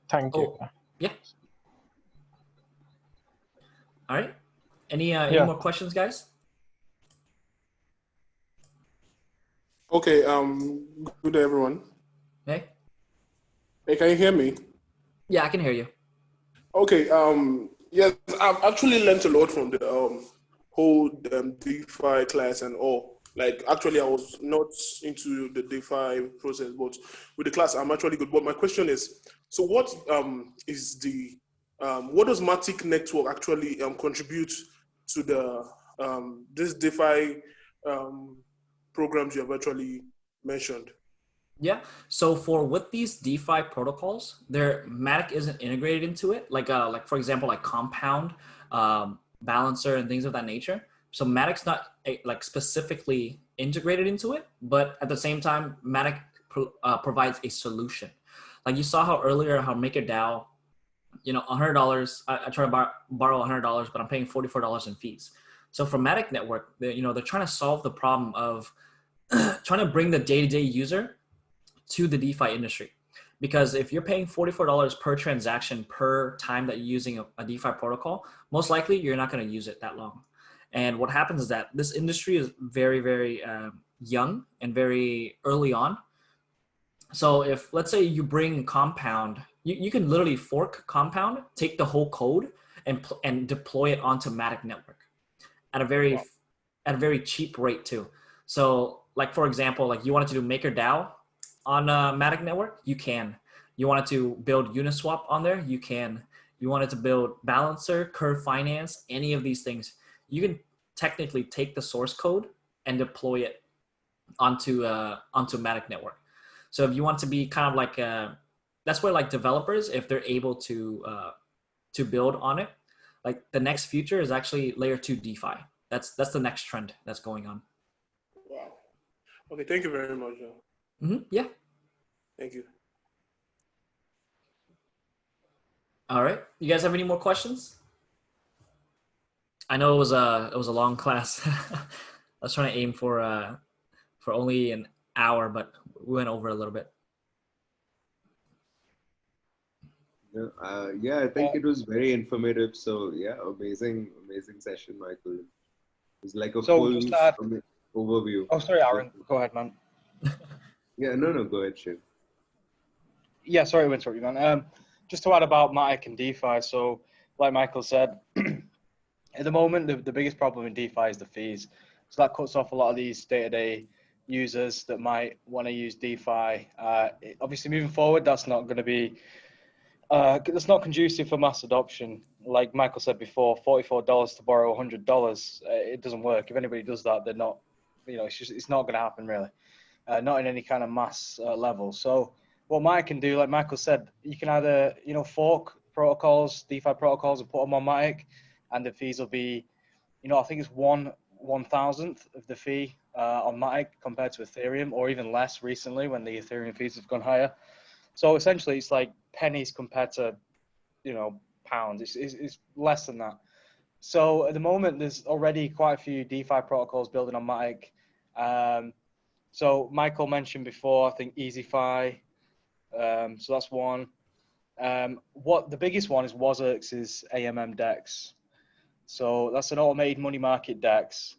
Thank you. Yeah. All right. Any more questions, guys? Okay. Good day, everyone. Hey. Hey, can you hear me? Yeah, I can hear you. Okay. Yes, I've actually learned a lot from the whole DeFi class and all. Like, actually, I was not into the DeFi process, but with the class, I'm actually good. But my question is, so what is the what does Matic Network actually contribute to the this DeFi programs you have actually mentioned? Yeah. So with these DeFi protocols, Matic isn't integrated into it. Like for example, like Compound, Balancer, and things of that nature. So Matic's not like specifically integrated into it, but at the same time, Matic provides a solution. Like you saw how earlier how MakerDAO, $100. I try to borrow $100, but I'm paying $44 in fees. So for Matic Network, they're trying to solve the problem of trying to bring the day-to-day user to the DeFi industry. Because if you're paying $44 per transaction per time that you're using a DeFi protocol, most likely you're not going to use it that long. And what happens is that this industry is very, very young and very early on. So if, let's say you bring Compound, you can literally fork Compound, take the whole code and deploy it onto Matic Network at a very cheap rate too. So like, for example, like you wanted to do MakerDAO on Matic Network, you can. You wanted to build UniSwap on there, you can. You wanted to build Balancer, Curve Finance, any of these things, you can technically take the source code and deploy it onto Matic Network. So if you want to be kind of like that's where like developers, if they're able to build on it, like the next future is actually layer 2 DeFi. That's the next trend that's going on. Wow. Okay, thank you very much. Yeah. Thank you. All right. You guys have any more questions? I know it was a long class. I was trying to aim for only an hour, but we went over a little bit. Yeah, I think it was very informative. So yeah, amazing session, Michael. It was like a full overview. Oh, sorry, Aaron. Go ahead, man. Yeah, no, go ahead, Shiv. Yeah, sorry to interrupt you, man. Just to add about Matic and DeFi. So, like Michael said, at the moment, the biggest problem in DeFi is the fees. So that cuts off a lot of these day-to-day users that might want to use DeFi. Obviously, moving forward, that's not going to be, that's not conducive for mass adoption. Like Michael said before, $44 to borrow $100, it doesn't work. If anybody does that, they're not, it's not going to happen really. Not in any kind of mass level. So what Matic can do, like Michael said, you can either, fork protocols, DeFi protocols, and put them on Matic, and the fees will be, I think it's 1/1000th of the fee on Matic compared to Ethereum, or even less recently when the Ethereum fees have gone higher. So essentially, it's like pennies compared to, pounds. It's less than that. So at the moment, there's already quite a few DeFi protocols building on Matic. So Michael mentioned before, I think EasyFi. So that's one. What the biggest one is wNXM's AMM DEX. So that's an automated money market DEX,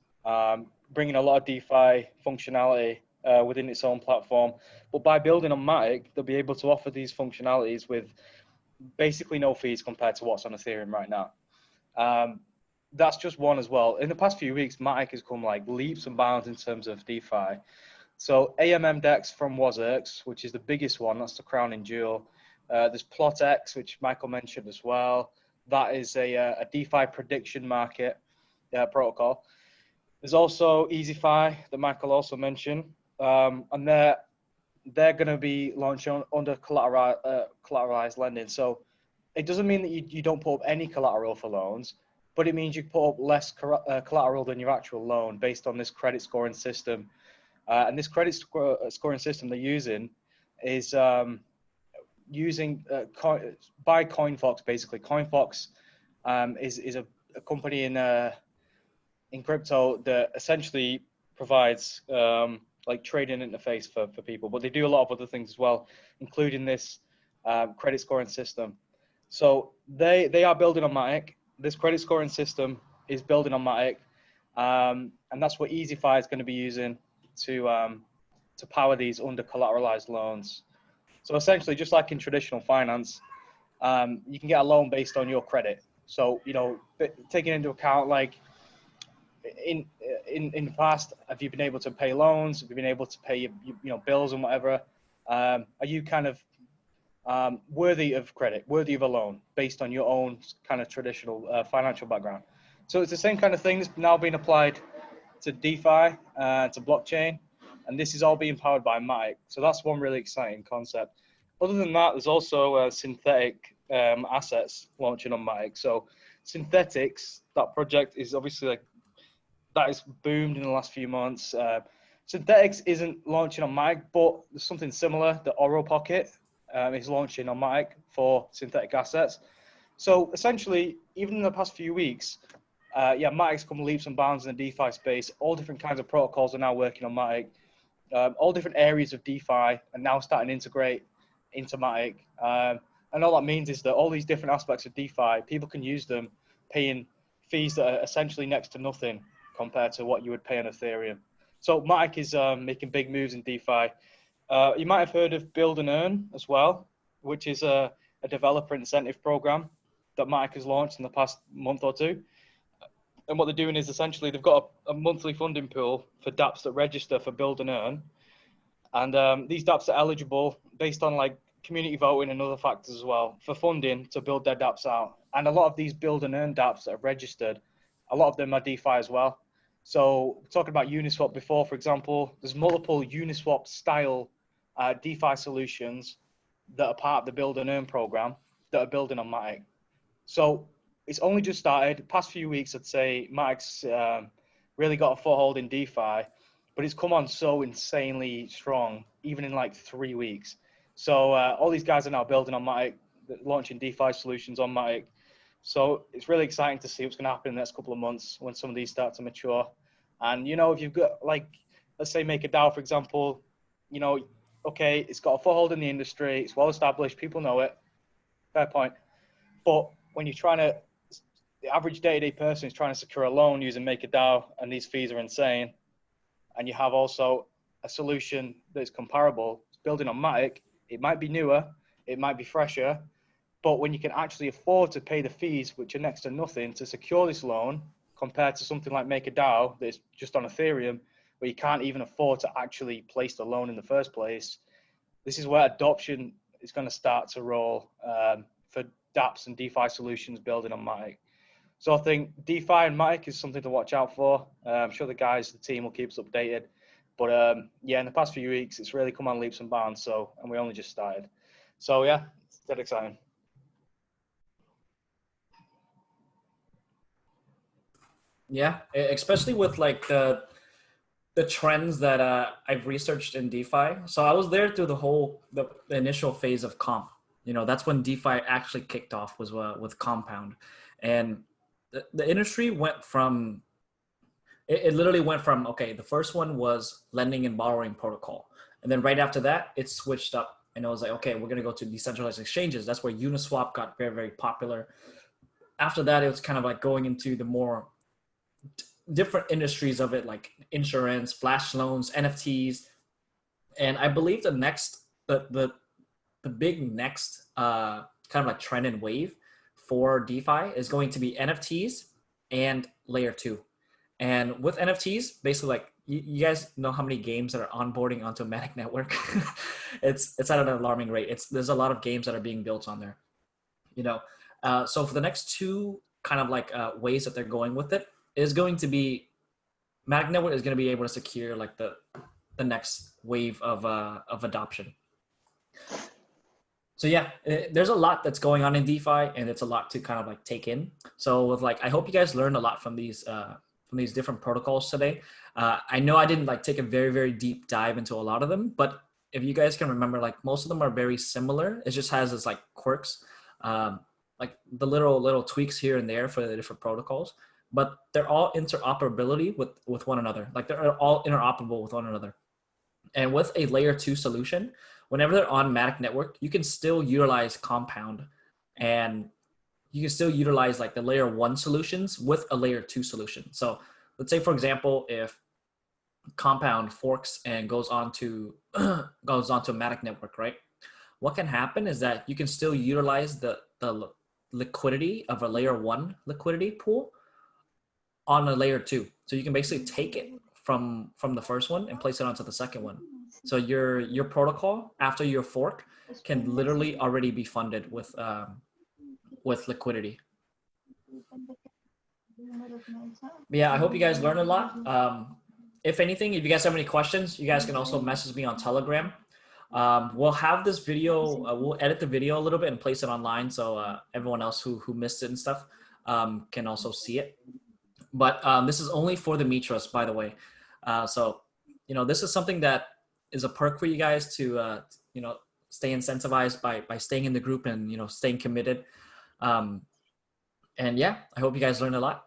bringing a lot of DeFi functionality within its own platform. But by building on Matic, they'll be able to offer these functionalities with basically no fees compared to what's on Ethereum right now. That's just one as well. In the past few weeks, Matic has come like leaps and bounds in terms of DeFi. So AMM DEX from wNXM, which is the biggest one, that's the crowning jewel. There's PlotX, which Michael mentioned as well. That is a DeFi prediction market protocol. There's also EasyFi that Michael also mentioned. And they're going to be launched under collateralized lending. So it doesn't mean that you don't put up any collateral for loans, but it means you put up less collateral than your actual loan based on this credit scoring system. And this credit scoring system they're using is using by CoinFox, basically. CoinFox is a company in crypto that essentially provides like trading interface for people, but they do a lot of other things as well, including this credit scoring system. So they are building on Matic. This credit scoring system is building on Matic, and that's what EasyFi is going to be using to power these under collateralized loans. So essentially, just like in traditional finance, you can get a loan based on your credit. So taking into account like in the past, have you been able to pay loans? Have you been able to pay your bills and whatever? Are you kind of worthy of credit, worthy of a loan based on your own kind of traditional financial background? So it's the same kind of things now being applied to DeFi, to blockchain, and this is all being powered by Matic. So that's one really exciting concept. Other than that, there's also synthetic assets launching on Matic. So Synthetix, that project is obviously like, that is boomed in the last few months. Synthetix isn't launching on Matic, but there's something similar. The Oro Pocket is launching on Matic for synthetic assets. So essentially, even in the past few weeks, Matic's come leaps and bounds in the DeFi space. All different kinds of protocols are now working on Matic. All different areas of DeFi are now starting to integrate into Matic. And all that means is that all these different aspects of DeFi, people can use them paying fees that are essentially next to nothing compared to what you would pay on Ethereum. So Matic is making big moves in DeFi. You might have heard of Build and Earn as well, which is a developer incentive program that Matic has launched in the past month or two. And what they're doing is essentially they've got a monthly funding pool for dApps that register for Build and Earn. And these dApps are eligible based on like community voting and other factors as well for funding to build their dApps out. And a lot of these Build and Earn dApps that are registered, a lot of them are DeFi as well. So talking about UniSwap before, for example, there's multiple UniSwap style DeFi solutions that are part of the Build and Earn program that are building on Matic. So it's only just started. Past few weeks, I'd say Matic's really got a foothold in DeFi, but it's come on so insanely strong, even in like 3 weeks. So all these guys are now building on Matic, launching DeFi solutions on Matic. So it's really exciting to see what's going to happen in the next couple of months when some of these start to mature. And, you know, if you've got like, let's say MakerDAO, for example, you know, okay, it's got a foothold in the industry. It's well established. People know it. Fair point. But when you're trying to, the average day-to-day person is trying to secure a loan using MakerDAO, and these fees are insane. And you have also a solution that's comparable, it's building on Matic. It might be newer, it might be fresher, but when you can actually afford to pay the fees, which are next to nothing, to secure this loan, compared to something like MakerDAO that's just on Ethereum, where you can't even afford to actually place the loan in the first place, this is where adoption is going to start to roll for dApps and DeFi solutions building on Matic. So I think DeFi and Matic is something to watch out for. I'm sure the guys, the team will keep us updated. But yeah, in the past few weeks, it's really come on leaps and bounds. So, and we only just started. So yeah, it's dead exciting. Yeah, especially with like the trends that I've researched in DeFi. So I was there through the initial phase of Comp. You know, that's when DeFi actually kicked off, was with Compound. And the industry went from, it literally went from, okay, the first one was lending and borrowing protocol. And then right after that, it switched up and it was like, okay, we're going to go to decentralized exchanges. That's where UniSwap got very, very popular. After that, it was kind of like going into the more different industries of it, like insurance, flash loans, NFTs. And I believe the big next kind of like trend and wave for DeFi is going to be NFTs and layer 2. And with NFTs, basically, like you guys know how many games that are onboarding onto Matic Network. it's at an alarming rate. There's a lot of games that are being built on there. You know, so for the next two kind of like ways that they're going with it is going to be Matic Network is going to be able to secure like the next wave of adoption. So yeah, there's a lot that's going on in DeFi, and it's a lot to kind of like take in. So with like, I hope you guys learned a lot from these different protocols today. I know I didn't like take a very, very deep dive into a lot of them, but if you guys can remember, like most of them are very similar. It just has its like quirks, like the little tweaks here and there for the different protocols, but they're all interoperability with one another. Like they're all interoperable with one another. And with a layer 2 solution, whenever they're on Matic Network, you can still utilize Compound, and you can still utilize like the layer 1 solutions with a layer 2 solution. So let's say, for example, if Compound forks and goes on to Matic Network, right? What can happen is that you can still utilize the liquidity of a layer 1 liquidity pool on a layer 2. So you can basically take it from the first one and place it onto the second one. So your protocol after your fork can literally already be funded with liquidity. But yeah, I hope you guys learned a lot. If anything, if you guys have any questions, you guys can also message me on Telegram. We'll have this video, we'll edit the video a little bit and place it online so everyone else who missed it and stuff can also see it. But this is only for the Mitras, by the way. So, you know, this is something that is a perk for you guys to, you know, stay incentivized by staying in the group and, you know, staying committed. And yeah, I hope you guys learned a lot.